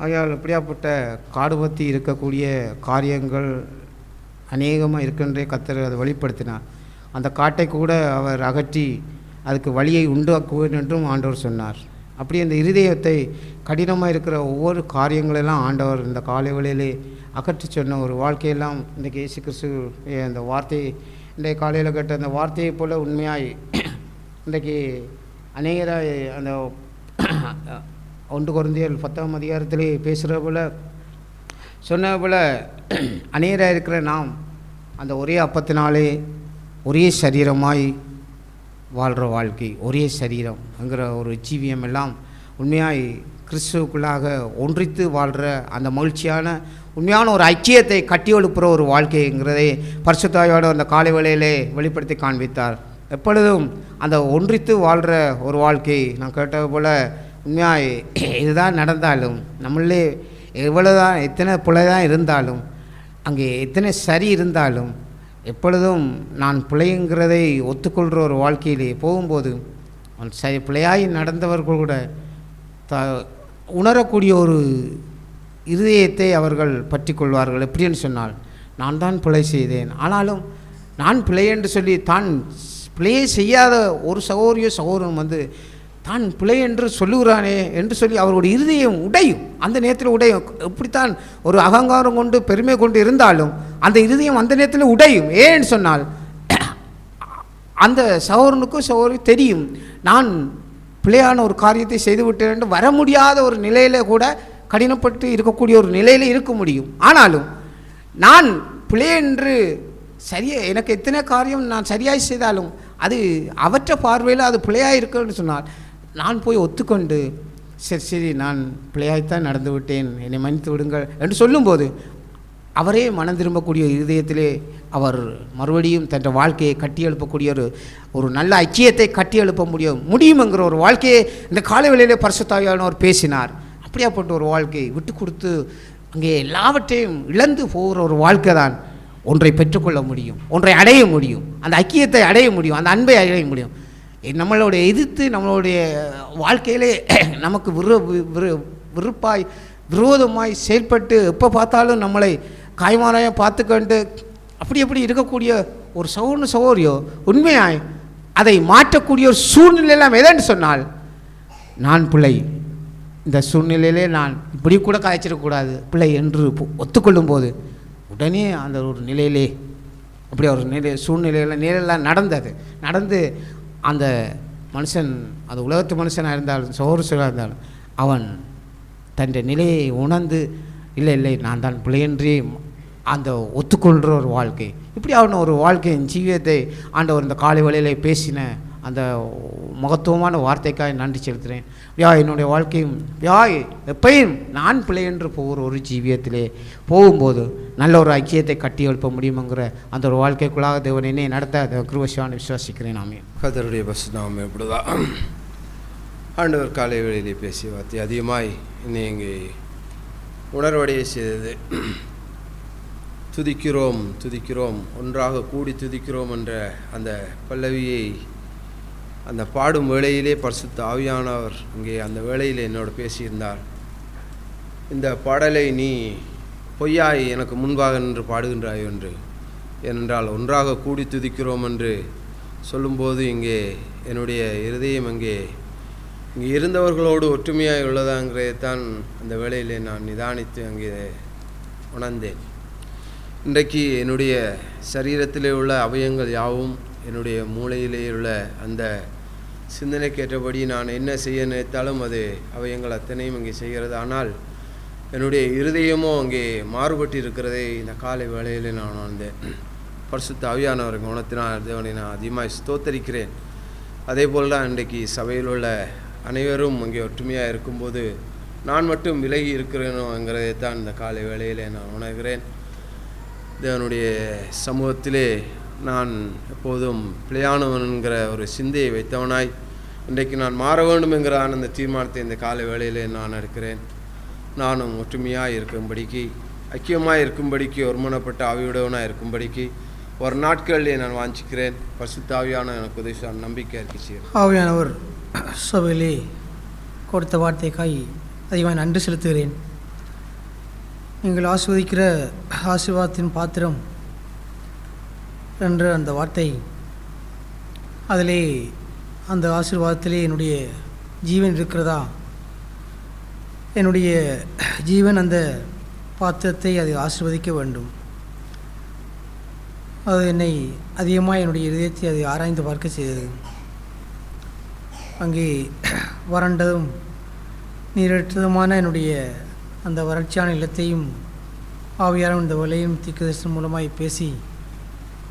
ஆகையால் எப்படியாப்பட்ட காடுபத்தி இருக்கக்கூடிய காரியங்கள் அநேகமாக இருக்கின்றே கர்த்தர் அதை வெளிப்படுத்தினார். அந்த காட்டை கூட அவர் அகற்றி அதுக்கு வழியை உண்டாக்குவேன் என்றும் ஆண்டவர் சொன்னார். அப்படி அந்த இருதயத்தை கடினமாக இருக்கிற ஒவ்வொரு காரியங்களெல்லாம் ஆண்டவர் இந்த காலை வேளையிலே அகற்றி சொன்ன ஒரு வாழ்க்கையெல்லாம் இன்றைக்கு இயேசு கிறிஸ்து அந்த வார்த்தையை இன்றைய காலையில் கேட்ட அந்த வார்த்தையை போல் உண்மையாய் இன்றைக்கு அநேகராக அந்த 1 கொரிந்தியர் 10ஆம் அதிகாரத்திலே பேசுகிற போல் சொன்ன போல் அநேகராக இருக்கிற நாம் அந்த ஒரே அப்பத்தினாலே ஒரே சரீரமாய் வாழ்கிற வாழ்க்கை, ஒரே சரீரம் என்கிற ஒரு ஜீவியம் எல்லாம் உண்மையாய் கிறிஸ்துவுக்குள்ளாக ஒன்றித்து வாழ்கிற அந்த மகிழ்ச்சியான உண்மையான ஒரு ஐக்கியத்தை கட்டி எழுப்புகிற ஒரு வாழ்க்கைங்கிறதை பரிசுத்தாவியோட அந்த காலை வேளையிலே வெளிப்படுத்தி காண்பித்தார். எப்பொழுதும் அந்த ஒன்றித்து வாழ்கிற ஒரு வாழ்க்கை நான் கேட்டது போல் உண்மையாக இதுதான் நடந்தாலும் நம்மளே எவ்வளோதான் எத்தனை பிழை தான் இருந்தாலும் அங்கே எத்தனை சரி இருந்தாலும் எப்பொழுதும் நான் பிழைங்கிறதை ஒத்துக்கொள்கிற ஒரு வாழ்க்கையிலே போகும்போது பிழையாய் நடந்தவர்கள் கூட உணரக்கூடிய ஒரு இருதயத்தை அவர்கள் பற்றி கொள்வார்கள். எப்படின்னு சொன்னால், நான் தான் பிழை செய்தேன், ஆனாலும் நான் பிழை என்று சொல்லி தான் பிழையை செய்யாத ஒரு சகோதரன் வந்து தான் பிழை என்று சொல்லுகிறானே என்று சொல்லி அவருடைய இருதயம் உடையும். அந்த நேரத்தில் உடையும். எப்படித்தான் ஒரு அகங்காரம் கொண்டு பெருமை கொண்டு இருந்தாலும் அந்த இருதயம் அந்த நேரத்தில் உடையும். ஏன்னு சொன்னால் அந்த சகோதரனுக்கும் சகோதரி தெரியும், நான் பிழையான ஒரு காரியத்தை செய்துவிட்டேன் என்று வர முடியாத ஒரு நிலையில் கூட கடினப்பட்டு இருக்கக்கூடிய ஒரு நிலையில் இருக்க முடியும். ஆனாலும் நான் பிழை என்று எனக்கு எத்தனை காரியம் நான் சரியாய் செய்தாலும் அது அவற்றை பார்வையில் அது பிழையாக இருக்குன்னு சொன்னால் நான் போய் ஒத்துக்கொண்டு சரி நான் பிழையாய்த்தான் நடந்து விட்டேன், என்னை மன்னித்து விடுங்கள் என்று சொல்லும்போது அவரே மனம் திரும்பக்கூடிய இருதயத்திலே அவர் மறுபடியும் தன் வாழ்க்கையை கட்டி எழுப்பக்கூடிய ஒரு நல்ல ஐக்கியத்தை கட்டி எழுப்ப முடியுங்கிற ஒரு வாழ்க்கையை இந்த காலை வேளையிலே பரிசுத்தாவியானவர் பேசினார். அப்படியாப்பட்ட ஒரு வாழ்க்கை விட்டு கொடுத்து அங்கே எல்லாவற்றையும் இழந்து போகிற ஒரு வாழ்க்கை தான் ஒன்றை பெற்றுக்கொள்ள முடியும், ஒன்றை அடைய முடியும், அந்த ஐக்கியத்தை அடைய முடியும், அந்த அன்பை அடைய முடியும். நம்மளுடைய எதிர்த்து நம்மளுடைய வாழ்க்கையிலே நமக்கு விருப்பாய் விரோதமாய் செயல்பட்டு எப்போ பார்த்தாலும் நம்மளை காய்மாராயாக பார்த்துக்கொண்டு அப்படி இருக்கக்கூடிய ஒரு சகோதரியோ உண்மையாய் அதை மாற்றக்கூடிய ஒரு சூழ்நிலையெல்லாம் எதன்னு சொன்னால், நான் பிள்ளை, இந்த சூழ்நிலையிலே நான் இப்படி கூட காய்ச்சிடக்கூடாது பிள்ளை என்று ஒத்துக்கொள்ளும் போது உடனே அந்த ஒரு நிலையிலே அப்படி ஒரு நிலையெல்லாம் நடந்து அந்த மனுஷன் அந்த உலகத்து மனுஷனாக இருந்தாலும் சகோதரனாக இருந்தாலும் அவன் தன் நிலையை உணர்ந்து இல்லை நான் தான் பிள்ளையன்றி அந்த ஒத்துக்கொள்கிற ஒரு வாழ்க்கை, இப்படி அவன் ஒரு வாழ்க்கையின் ஜீவியத்தை ஆண்டவர் இந்த காலை வேளையிலே பேசின அந்த மகத்துவமான வார்த்தைக்காக நன்றி செலுத்துகிறேன். என்னுடைய வாழ்க்கையும் எப்பயும் நான் பிள்ளை என்று போகிற ஒரு ஜீவியத்திலே போகும்போது நல்ல ஒரு ஐக்கியத்தை கட்டி எழுப்ப முடியுங்கிற அந்த ஒரு வாழ்க்கைக்குள்ளாக தேவன் என்னை நடத்த கிருபையான்னு விசுவாசிக்கிறேன். நாமே கர்த்தருடைய பரிசுத்தம் எப்படிதான் ஆண்டவர் காலை வேளையிலே பேசிய வார்த்தை அதிகமாய் என்னை இங்கே உணர்வடைய செய்தது. துதிக்கிறோம் ஒன்றாக கூடி துதிக்கிறோம் என்ற அந்த பல்லவியை அந்த பாடும் வேளையிலே பரிசுத்த ஆவியானவர் அங்கே அந்த வேளையில் என்னோடு பேசியிருந்தார். இந்த பாடலை நீ பொய்யாய் எனக்கு முன்பாக நின்று பாடுகின்றாய் என்று, ஏனென்றால் ஒன்றாக கூடி துதிக்கிறோம் என்று சொல்லும்போது இங்கே என்னுடைய இருதயம் அங்கே இங்கே இருந்தவர்களோடு ஒற்றுமையாக உள்ளதாங்கிறதைத்தான் அந்த வேளையிலே நான் நிதானித்து அங்கே உணர்ந்தேன். இன்றைக்கு என்னுடைய சரீரத்திலே உள்ள அவயங்கள் யாவும் என்னுடைய மூளையிலே உள்ள அந்த சிந்தனைக்கேற்றபடி நான் என்ன செய்ய நினைத்தாலும் அது அவயங்கள் அத்தனையும் அங்கே செய்கிறது. ஆனால் என்னுடைய இருதயமும் அங்கே மாறுபட்டு இருக்கிறதை இந்த காலை வேளையில் நான் உணர்ந்தேன். பரிசுத்த ஆவியானவர் கவனத்தினால் தேவனை நான் அதிகமாக ஸ்தோத்தரிக்கிறேன். அதே போல் தான் இன்றைக்கு சபையில் உள்ள அனைவரும் அங்கே ஒற்றுமையாக இருக்கும்போது நான் மட்டும் விலகி இருக்கிறேனோங்கிறதை தான் இந்த காலை வேளையில் நான் உணர்கிறேன். தேவனுடைய சமூகத்திலே நான் எப்போதும் பிழையானவன்கிற ஒரு சிந்தையை வைத்தவனாய் இன்றைக்கு நான் மாற வேண்டும் என்கிற அந்த தீர்மானத்தை இந்த காலை வேளையிலே நான் எடுக்கிறேன். நானும் ஒற்றுமையாக இருக்கும்படிக்கு, ஐக்கியமாக இருக்கும்படிக்கு, ஒருமனப்பட்ட ஆவியுடையவனாக இருக்கும்படிக்கு ஒரு நாட்களிலே நான் வாஞ்சிக்கிறேன். பரிசுத்த ஆவியான எனக்கு உதவி நம்பிக்கை இருக்கிறேன். ஆவியானவர் சபையிலே கொடுத்த வார்த்தைக்காய் அதிகமாக நன்றி செலுத்துகிறேன். நீங்கள் ஆசீர்வதிக்கிற ஆசீர்வாதத்தின் பாத்திரம் என்ற அந்த வார்த்தை, அதிலே அந்த ஆசீர்வாதத்திலே என்னுடைய ஜீவன் இருக்கிறதா? என்னுடைய ஜீவன் அந்த பாத்திரத்தை அதை ஆசீர்வதிக்க வேண்டும். அது என்னை அதிகமாக என்னுடைய இதயத்தை அதை ஆராய்ந்து பார்க்க செய்தது. அங்கே வறண்டதும் நீரற்றதுமான என்னுடைய அந்த வறட்சியான இல்லத்தையும் ஆவியாரும் இந்த வலையும் தீர்க்கதரிசனம் மூலமாய் பேசி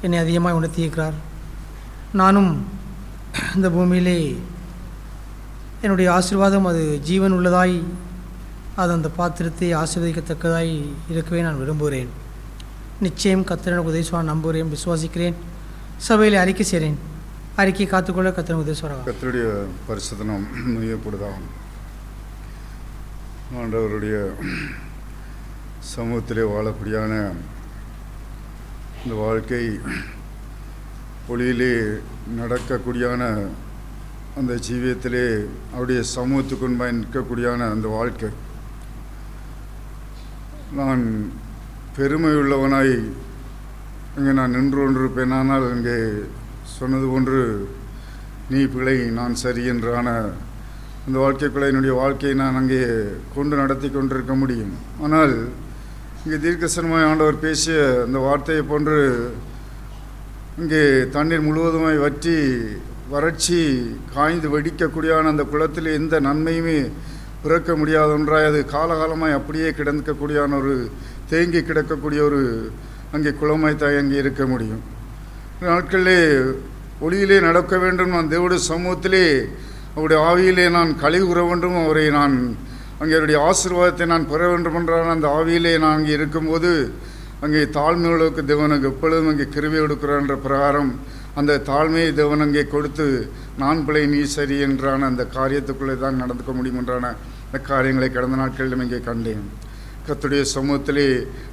என்னை அதிகமாக உணர்த்தியிருக்கிறார். நானும் இந்த பூமியிலே என்னுடைய ஆசீர்வாதம் அது ஜீவன் உள்ளதாய், அது அந்த பாத்திரத்தை ஆசீர்வதிக்கத்தக்கதாய் இருக்கவே நான் விரும்புகிறேன். நிச்சயம் கர்த்தர் உதவிசுவார் நம்புகிறேன், விசுவாசிக்கிறேன். சபையில் அறிக்கை செய்கிறேன். அறிக்கை காத்துக்கொள்ள கர்த்தர் உதவிசுவாராக. கர்த்தருடைய பரிசுத்த நாமம் மையப்படுதாகும். ஆண்டவருடைய சமூகத்திலே வாழக்கூடியான இந்த வாழ்க்கை, ஒளியிலே நடக்கக்கூடியான அந்த ஜீவியத்திலே அவருடைய சமூகத்துக்கு உண்மையாக நிற்கக்கூடியான அந்த வாழ்க்கை, நான் பெருமை உள்ளவனாய் அங்கே நான் நின்று கொண்டிருப்பேன். ஆனால் அங்கே சொன்னது போன்று நீ பிழை நான் சரி என்றான அந்த வாழ்க்கைக்குள்ளே என்னுடைய வாழ்க்கையை நான் அங்கே கொண்டு நடத்தி கொண்டிருக்க முடியும். ஆனால் இங்கே தீர்க்கதரிசனமாய் ஆண்டவர் பேசிய அந்த வார்த்தையை போன்று இங்கே தண்ணீர் முழுவதுமாய் வற்றி வறட்சி காய்ந்து வெடிக்கக்கூடியான அந்த குளத்தில் எந்த நன்மையுமே பிறக்க முடியாத ஒன்றாய் அது காலகாலமாய் அப்படியே கிடக்கக்கூடியான ஒரு தேங்கி கிடக்கக்கூடிய ஒரு அங்கே குளமாய் தாய் அங்கே இருக்க முடியும். நாட்களிலே ஒளியிலே நடக்க வேண்டும். நான் தேவனுடைய சமூகத்திலே அவருடைய ஆவியிலே நான் கழிவுற வேண்டும். அவரை நான் அங்கே அவருடைய ஆசீர்வாதத்தை நான் பெற வேண்டும் என்றால் அந்த ஆவியிலே நான் அங்கே இருக்கும்போது அங்கே தாழ்மையுள்ளவுக்கு தேவனுக்கு எப்பொழுதும் அங்கே கிருபை கொடுக்கிறார் என்ற பிரகாரம் அந்த தாழ்மையை தேவன் அங்கே கொடுத்து நான் பிழை நீ சரி என்றான அந்த காரியத்துக்குள்ளே தான் நடந்துக்க முடியும் என்றான அந்த காரியங்களை கடந்த நாட்களிலும் இங்கே கண்டேன். கர்த்தருடைய சமூகத்திலே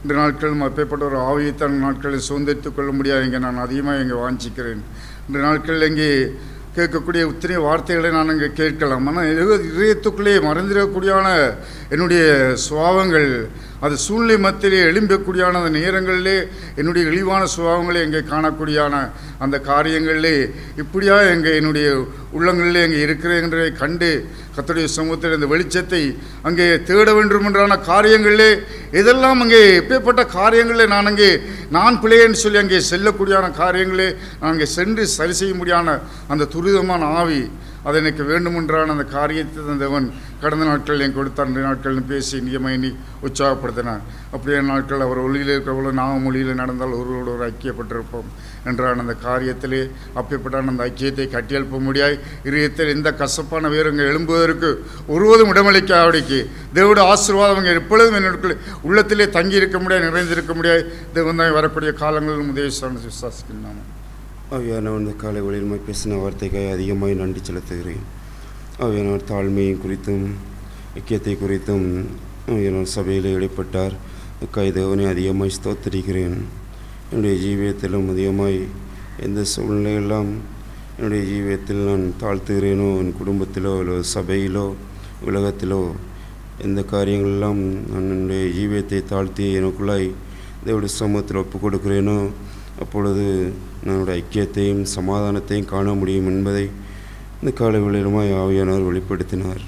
இந்த நாட்களும் அப்பேற்பட்ட ஒரு ஆவியைத்தான் நாட்களில் சுதந்திரித்துக் கொள்ள முடியாது இங்கே நான் அதிகமாக இங்கே வாஞ்சிக்கிறேன். இந்த நாட்களில் இங்கே கேட்கக்கூடிய இத்தனை வார்த்தைகளை நான் அங்கே கேட்கலாம். ஆனால் இதயத்துக்குள்ளே மறைந்திருக்கக்கூடியான என்னுடைய சுபாவங்கள் அது சூழ்நிலை மத்தியிலே எழும்பக்கூடியான அந்த நேரங்களிலே என்னுடைய இழிவான சுபாவங்களை எங்கே காணக்கூடியான அந்த காரியங்களிலே இப்படியா எங்கே என்னுடைய உள்ளங்களிலே அங்கே இருக்கிறேன்றதை கண்டு கர்த்தருடைய சமூகத்தில் இந்த வெளிச்சத்தை அங்கே தேட வேண்டும் என்றான காரியங்களிலே இதெல்லாம் அங்கே எப்பேற்பட்ட காரியங்களே நான் பிள்ளைன்னு சொல்லி அங்கே செல்லக்கூடியான காரியங்களே நான் அங்கே சென்று சரி செய்ய முடியாத அந்த துரிதமான ஆவி அது எனக்கு வேண்டுமென்றான அந்த காரியத்தை தந்தவன் கடந்த நாட்கள் என் கொடுத்தார். 2 நாட்கள்னு பேசி நியமனி உற்சாகப்படுத்தினார். அப்படியே நாட்கள் அவர் ஒளியில் இருக்கிறவளோ நாம் மொழியில் நடந்தால் ஒருவரோடு ஒரு ஐக்கியப்பட்டிருப்போம் என்றான் அந்த காரியத்திலே அப்படிப்பட்டான அந்த ஐக்கியத்தை கட்டியெழுப்ப முடியாய் இதயத்தில் எந்த கசப்பான வேறுங்க எழும்புவதற்கு ஒருவதும் இடமளிக்காதபடிக்கு தேவனுடைய ஆசீர்வாதம் அங்கே எப்பொழுதும் என்னுடைய உள்ளத்திலே தங்கி இருக்க முடியாது, நிறைந்திருக்க முடியாது. தேவன் தான் வரக்கூடிய காலங்களில் உதவி விசுவாசிக்கிறேன். ஆவியானவர் இந்த காலை ஒளியில் பேசின வார்த்தைக்காக அதிகமாக நன்றி செலுத்துகிறேன். ஆவியானவர் தாழ்மையை குறித்தும் ஐக்கியத்தை குறித்தும் ஆவியானவர் சபையில் இடைப்பட்டார். தேவனை அதிகமாக ஸ்தோத்திரிக்கிறேன். என்னுடைய ஜீவியத்திலும் அதிகமாய் எந்த சூழ்நிலையெல்லாம் என்னுடைய ஜீவியத்தில் நான் தாழ்த்துகிறேனோ, என் குடும்பத்திலோ இல்லை சபையிலோ உலகத்திலோ எந்த காரியங்களெல்லாம் நான் என்னுடைய ஜீவியத்தை தாழ்த்தி எனக்குள்ளாய் தேவனுடைய சமூகத்தில் ஒப்புக் கொடுக்கிறேனோ அப்பொழுது என்னுடைய ஐக்கியத்தையும் சமாதானத்தையும் காண முடியும் என்பதை இந்த காலை வேளையிலுமாய் ஆவியானவர் வெளிப்படுத்தினார்.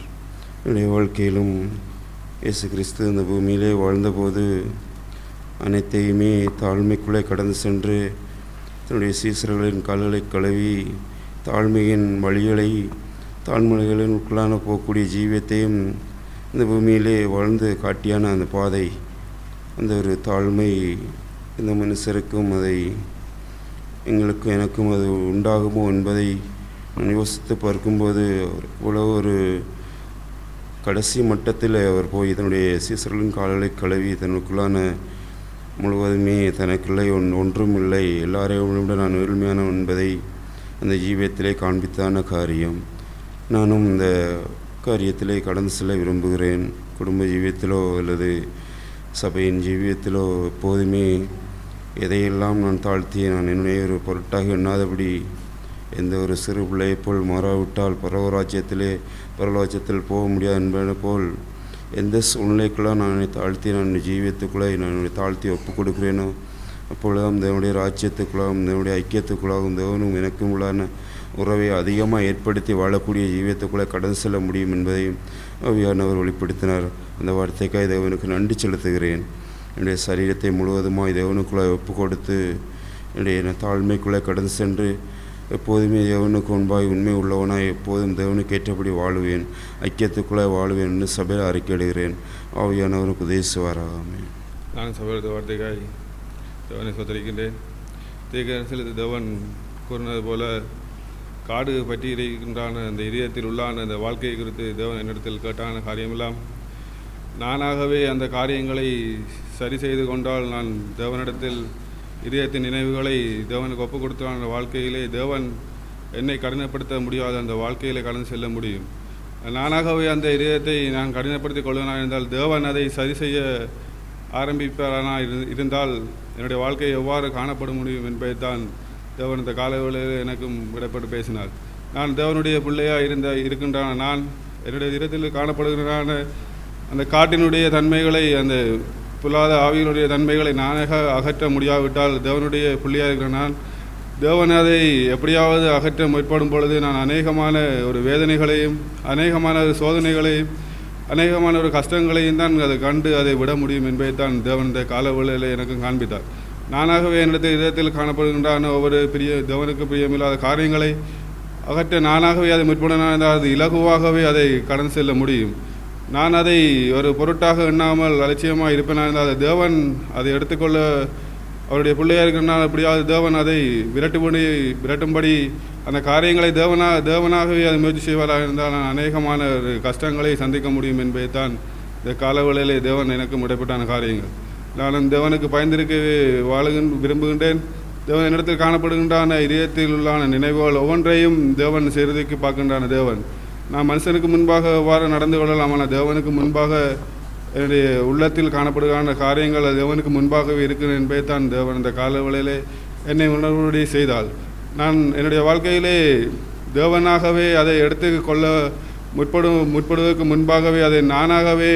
என்னுடைய வாழ்க்கையிலும் இயேசு கிறிஸ்து இந்த பூமியிலே வாழ்ந்தபோது அனைத்தையுமே தாழ்மைக்குள்ளே கடந்து சென்று தன்னுடைய சீசர்களின் கால்களை கழுவி தாழ்மையின் வழிகளை தாழ்மலைகளின் உட்களான போகக்கூடிய ஜீவியத்தையும் இந்த பூமியிலே வாழ்ந்து காட்டியான அந்த பாதை, அந்த ஒரு தாழ்மை இந்த மனுஷருக்கும் அதை எங்களுக்கும் எனக்கும் அது உண்டாகுமோ என்பதை நான் யோசித்து பார்க்கும்போது இவ்வளவு ஒரு கடைசி மட்டத்தில் அவர் போய் தன்னுடைய சீசர்களின் கால்களை கழுவி தனக்குள்ளான முழுவதுமே தனக்குள்ளே ஒன்றும் இல்லை, எல்லாரையும் விட நான் ஏழ்மையானவன் என்பதை அந்த ஜீவியத்திலே காண்பித்தான காரியம். நானும் இந்த காரியத்திலே கடந்து செல்ல விரும்புகிறேன். குடும்ப ஜீவியத்திலோ அல்லது சபையின் ஜீவியத்திலோ எப்போதுமே எதையெல்லாம் நான் தாழ்த்திய நான் என்னுடைய ஒரு பொருட்டாக எண்ணாதபடி எந்த ஒரு சிறு பிள்ளையை போல் மாறாவிட்டால் பரலோராஜ்யத்தில் போக முடியாது என்பது போல் எந்த சூழ்நிலைக்குள்ளாக நான் தாழ்த்தி நான் ஜீவியத்துக்குள்ளே நான் தாழ்த்தி ஒப்பு கொடுக்குறேனோ அப்பொழுதும் தேவனுடைய ராஜ்யத்துக்குள்ளாகவும் தேவனுடைய ஐக்கியத்துக்குள்ளாகவும் தேவனும் எனக்கும் உள்ளான உறவை அதிகமாக ஏற்படுத்தி வாழக்கூடிய ஜீவியத்துக்குள்ளே கடந்து செல்ல முடியும் என்பதையும் ஆவியானவர் வெளிப்படுத்தினார். அந்த வார்த்தைக்காக தேவனுக்கு நன்றி செலுத்துகிறேன். என்னுடைய சரீரத்தை முழுவதுமாய் தேவனுக்குள்ளே ஒப்பு கொடுத்து என்னுடைய தாழ்மைக்குள்ளே கடந்து சென்று எப்போதுமே தேவனுக்கு முன்பாய் உண்மை உள்ளவனாய் எப்போதும் தேவனுக்கு ஏற்றபடி வாழுவேன், ஐக்கியத்துக்குள்ளே வாழுவேன் என்று சபையில் அறிக்கையிடுகிறேன். ஆவியானவருக்கு உதேசுவாராமே. நான் சபையோட வார்த்தைக்காய் தேவனை சொத்தரிக்கின்றேன். தீர்க்கதரிசி தேவன் கூறினது போல காடு பற்றி இருக்கின்றான அந்த இதயத்தில் உள்ளான அந்த வாழ்க்கையை குறித்து தேவன் என்னிடத்தில் கேட்டான காரியமெல்லாம் நானாகவே அந்த காரியங்களை சரி செய்து கொண்டால் நான் தேவனிடத்தில் இதயத்தின் நினைவுகளை தேவனுக்கு ஒப்பு கொடுத்தான அந்த வாழ்க்கையிலே தேவன் என்னை கடினப்படுத்த முடியாத அந்த வாழ்க்கையிலே கடந்து செல்ல முடியும். நானாகவே அந்த இதயத்தை நான் கடினப்படுத்திக் கொள்வனா இருந்தால் தேவன் அதை சரி செய்ய ஆரம்பிப்பாரானா இருந்தால் என்னுடைய வாழ்க்கை எவ்வாறு காணப்பட முடியும் என்பதைத்தான் தேவன் இந்த காலவேளையில் எனக்கும் விடப்பட்டு பேசினார். நான் தேவனுடைய பிள்ளையாக இருக்கின்றான நான் என்னுடைய இதயத்தில் காணப்படுகிறான அந்த காட்டினுடைய தன்மைகளை அந்த புல்லாத ஆவியினுடைய தன்மைகளை நானாக அகற்ற முடியாவிட்டால் தேவனுடைய பிள்ளையாக இருக்கிற நான் தேவன் அதை எப்படியாவது அகற்ற முற்படும் பொழுது நான் அநேகமான ஒரு வேதனைகளையும் அநேகமான ஒரு சோதனைகளையும் அநேகமான ஒரு கஷ்டங்களையும் தான் அதை கண்டு அதை விட முடியும் என்பதைத்தான் தேவன் இந்த காலவேளையில் எனக்கும் காண்பித்தார். நானாகவே என்னிடத்தில் இதயத்தில் காணப்படுகின்றான ஒவ்வொரு தேவனுக்கு பிரியமில்லாத காரியங்களை அகற்ற நானாகவே அதை முற்படுனால் அது இலகுவாகவே அதை கடந்து செல்ல முடியும். நான் அதை ஒரு பொருட்டாக எண்ணாமல் அலட்சியமாக இருப்பேனா இருந்தால் அதை தேவன் அதை எடுத்துக்கொள்ள அவருடைய பிள்ளையாக இருக்கிறனால் அப்படியாவது தேவன் அதை விரட்டும்படி அந்த காரியங்களை தேவனாகவே அதை முயற்சி செய்வதாக இருந்தால் நான் அநேகமான ஒரு கஷ்டங்களை சந்திக்க முடியும் என்பதைத்தான் இந்த காலவேளையிலே தேவன் எனக்கு முடைப்பட்டான காரியங்கள். நான் தேவனுக்கு பயந்திருக்கவே விரும்புகின்றேன். தேவன் என்னிடத்தில் காணப்படுகின்றான இதயத்தில் உள்ளான நினைவுகள் ஒவ்வொன்றையும் தேவன் செய்வதற்கு பார்க்கின்றான தேவன். நான் மனுஷனுக்கு முன்பாக எவ்வாறு நடந்து கொள்ளலாம், ஆனால் தேவனுக்கு முன்பாக என்னுடைய உள்ளத்தில் காணப்படுகிற காரியங்கள் தேவனுக்கு முன்பாகவே இருக்கிறேன் என்பதைத்தான் தேவன் இந்த காலவேளையிலே என்னை உணர்வுடைய செய்தால் நான் என்னுடைய வாழ்க்கையிலே தேவனாகவே அதை எடுத்துக்கொள்ள முற்படுவதற்கு முன்பாகவே அதை நானாகவே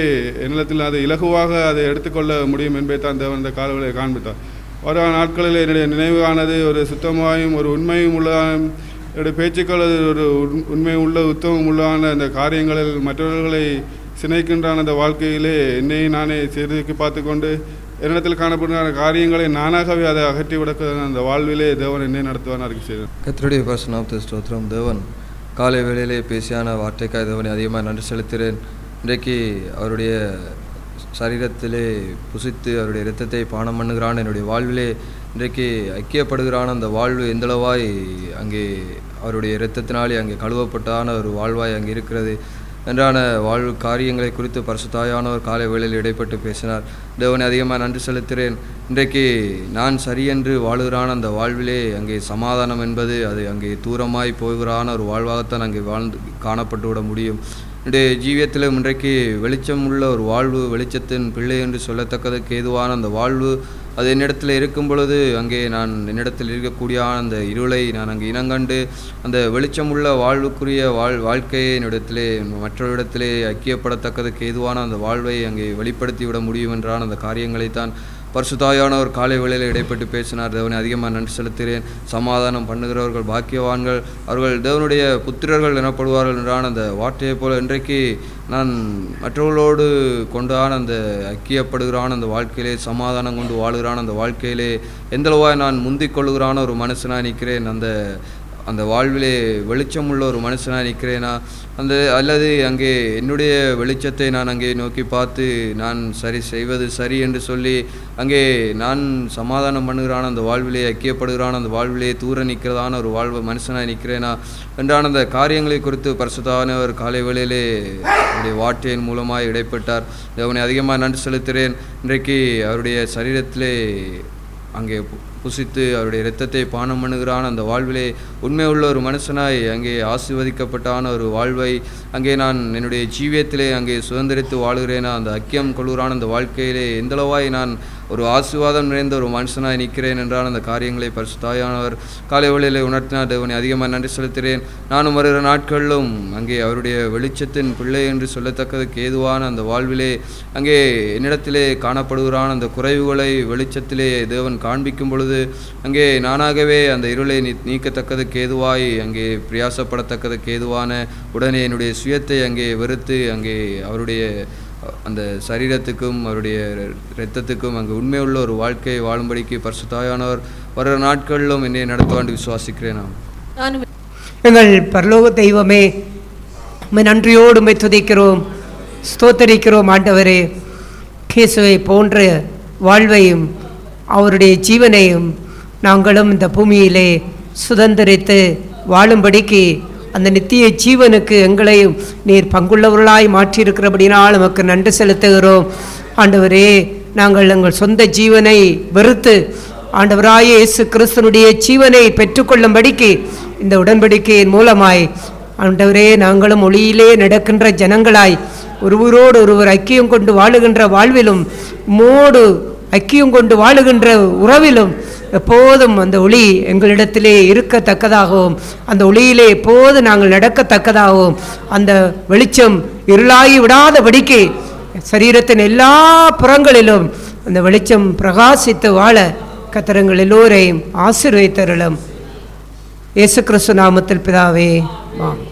என்னிடத்தில் அதை இலகுவாக அதை எடுத்துக்கொள்ள முடியும் என்பதைத்தான் தேவன் இந்த காலவேளையை காண்பித்தார். வர நாட்களில் என்னுடைய நினைவானது ஒரு சுத்தமாயும் ஒரு உண்மையும் உள்ள என்னுடைய பேச்சுக்கள் ஒரு உண்மை உள்ள உத்தமம் உள்ளான அந்த காரியங்களில் மற்றவர்களை சினைக்கின்றான அந்த வாழ்க்கையிலே என்னை நானே செய்திக்கு பார்த்து கொண்டு என்னிடத்தில் காணப்படுகிற காரியங்களை நானாகவே அதை அகற்றி விடக்க அந்த வாழ்விலே தேவன் என்னை நடத்துவான் அறிக்கை செய்தார். கர்த்தருடைய பரிசுத்த ஸ்தோத்திரம். தேவன் காலை வேளையிலே பேசியான வார்த்தைக்காக தேவனை அதிகமாக நன்றி செலுத்துகிறேன். இன்றைக்கு அவருடைய சரீரத்திலே புசித்து அவருடைய இரத்தத்தை பானம் பண்ணுகிறான். என்னுடைய வாழ்விலே இன்றைக்கு ஐக்கியப்படுகிறான். அந்த வாழ்வு எந்தளவாய் அங்கே அவருடைய இரத்தத்தினாலே அங்கே கழுவப்பட்டான ஒரு வாழ்வாய் அங்கே இருக்கிறது என்றான வாழ்வு காரியங்களை குறித்து பரிசுத்தாயானவர் காலை வேளையில் இடைப்பட்டு பேசினார். தேவனை அதிகமாக நன்றி செலுத்துகிறேன். இன்றைக்கு நான் சரியென்று வாழுகிறான அந்த வாழ்விலே அங்கே சமாதானம் என்பது அது அங்கே தூரமாய் போகிறான ஒரு வாழ்வாகத்தான் அங்கே வாழ்ந்து காணப்பட்டு விட முடியும். என்னுடைய ஜீவியத்திலும் இன்றைக்கு வெளிச்சம் உள்ள ஒரு வாழ்வு, வெளிச்சத்தின் பிள்ளை என்று சொல்லத்தக்கதற்கு ஏதுவான அந்த வாழ்வு அது என்னிடத்தில் இருக்கும் பொழுது அங்கே நான் என்னிடத்தில் இருக்கக்கூடிய அந்த இருளை நான் அங்கே இனங்கண்டு அந்த வெளிச்சமுள்ள வாழ்வுக்குரிய வாழ்க்கையை என்னிடத்திலே மற்றொரு ஐக்கியப்படத்தக்கதுக்கு ஏதுவான அந்த வாழ்வை அங்கே வெளிப்படுத்தி விட முடியும் என்றான அந்த காரியங்களைத்தான் பரிசுத்தாவியானவர் காலை வேளையில் இடைப்பட்டு பேசினார். தேவனை அதிகமாக நன்றி செலுத்துகிறேன். சமாதானம் பண்ணுகிறவர்கள் பாக்கியவான்கள், அவர்கள் தேவனுடைய புத்திரர்கள் எனப்படுவார்கள் என்றான அந்த வார்த்தையை போல இன்றைக்கு நான் மற்றவர்களோடு கொண்டான அந்த ஐக்கியப்படுகிறான அந்த வாழ்க்கையிலே, சமாதானம் கொண்டு வாழுகிறான அந்த வாழ்க்கையிலே எந்தளவாய் நான் முந்திக் கொள்ளுகிறான ஒரு மனுஷனாக நிற்கிறேன். அந்த வாழ்விலே வெளிச்சமுள்ள ஒரு மனுஷனாக நிற்கிறேனா, அல்லது அங்கே என்னுடைய வெளிச்சத்தை நான் அங்கே நோக்கி பார்த்து நான் செய்வது சரி என்று சொல்லி அங்கே நான் சமாதானம் பண்ணுகிறான அந்த வாழ்விலே, ஐக்கியப்படுகிறான அந்த வாழ்விலே தூர நிற்கிறதான ஒரு மனுஷனாக நிற்கிறேனா என்றான அந்த காரியங்களை குறித்து பரிசுத்தவானவர் காலை வேளையிலே அவருடைய வார்த்தையின் மூலமாக இடைப்பட்டார். தேவனை அதிகமாக நன்றி செலுத்துகிறேன். இன்றைக்கு அவருடைய சரீரத்திலே அங்கே புசித்து அவருடைய இரத்தத்தை பானம் பண்ணுகிறான் அந்த வாழ்விலே உண்மை உள்ள ஒரு மனுஷனாய் அங்கே ஆசீர்வதிக்கப்பட்டான ஒரு வாழ்வை அங்கே நான் என்னுடைய ஜீவியத்திலே அங்கே சுதந்திரித்து வாழுகிறேனா, அந்த ஐக்கியம் கொள்கிறான் அந்த வாழ்க்கையிலே எந்தளவாய் நான் ஒரு ஆசீர்வாதம் நிறைந்த ஒரு மனுஷனாய் நிற்கிறேன் என்றால் அந்த காரியங்களை பரிசுத்தாவியானவர் காலை வேளையிலே உணர்த்தினார். தேவனை அதிகமாக நன்றி செலுத்துகிறேன். நானும் வருகிற நாட்களிலும் அங்கே அவருடைய வெளிச்சத்தின் பிள்ளை என்று சொல்லத்தக்கதுக்கு ஏதுவான அந்த வாழ்விலே அங்கே என்னிடத்திலே காணப்படுகிறான் அந்த குறைவுகளை வெளிச்சத்திலே தேவன் காண்பிக்கும் பொழுது அங்கே நானாகவே அந்த இருளை நீக்கத்தக்கதுக்கு ஏதுவாய் அங்கே பிரயாசப்படத்தக்கதுக்கு ஏதுவான உடனே என்னுடைய சுயத்தை அங்கே வெறுத்து அங்கே அவருடைய அந்த சரீரத்துக்கும் அவருடைய இரத்தத்துக்கும் அங்கே உண்மையுள்ள ஒரு வாழ்க்கையை வாழும்படிக்கு பரிசுத்தாவியானவர் வர நாட்களிலும் என்னை நடத்துவாண்டு விசுவாசிக்கிறேன். எங்கள் பரலோக தெய்வமே, உம்மை நன்றியோடு உம்மை துதிக்கிறோம், ஸ்தோத்தரிக்கிறோம். ஆண்டவரே, கிறிஸ்துவை போன்ற வாழ்வையும் அவருடைய ஜீவனையும் நாங்களும் இந்த பூமியிலே சுதந்திரித்து வாழும்படிக்கு அந்த நித்திய ஜீவனுக்கு எங்களையும் நீர் பங்குள்ளவர்களாய் மாற்றியிருக்கிறபடினால் நமக்கு நன்றி செலுத்துகிறோம். ஆண்டவரே, நாங்கள் எங்கள் சொந்த ஜீவனை வெறுத்து ஆண்டவராய இயேசு கிறிஸ்துனுடைய ஜீவனை பெற்றுக்கொள்ளும்படிக்கு இந்த உடன்படிக்கையின் மூலமாய் ஆண்டவரே நாங்களும் ஒளியிலே நடக்கின்ற ஜனங்களாய் ஒருவரோடு ஒருவர் ஐக்கியம் கொண்டு வாழுகின்ற வாழ்விலும் மோடு ஐக்கியம் கொண்டு வாழுகின்ற உறவிலும் எப்போதும் அந்த ஒளி எங்களிடத்திலே இருக்கத்தக்கதாகவும் அந்த ஒளியிலே எப்போது நாங்கள் நடக்கத்தக்கதாகவும் அந்த வெளிச்சம் இருளாகி விடாதபடிக்கு சரீரத்தின் எல்லா புறங்களிலும் அந்த வெளிச்சம் பிரகாசித்து வாழ கர்த்தர் எல்லோரையும் ஆசீர்வதித்தருளும். இயேசு கிறிஸ்து நாமத்தில் பிதாவே, ஆமென்.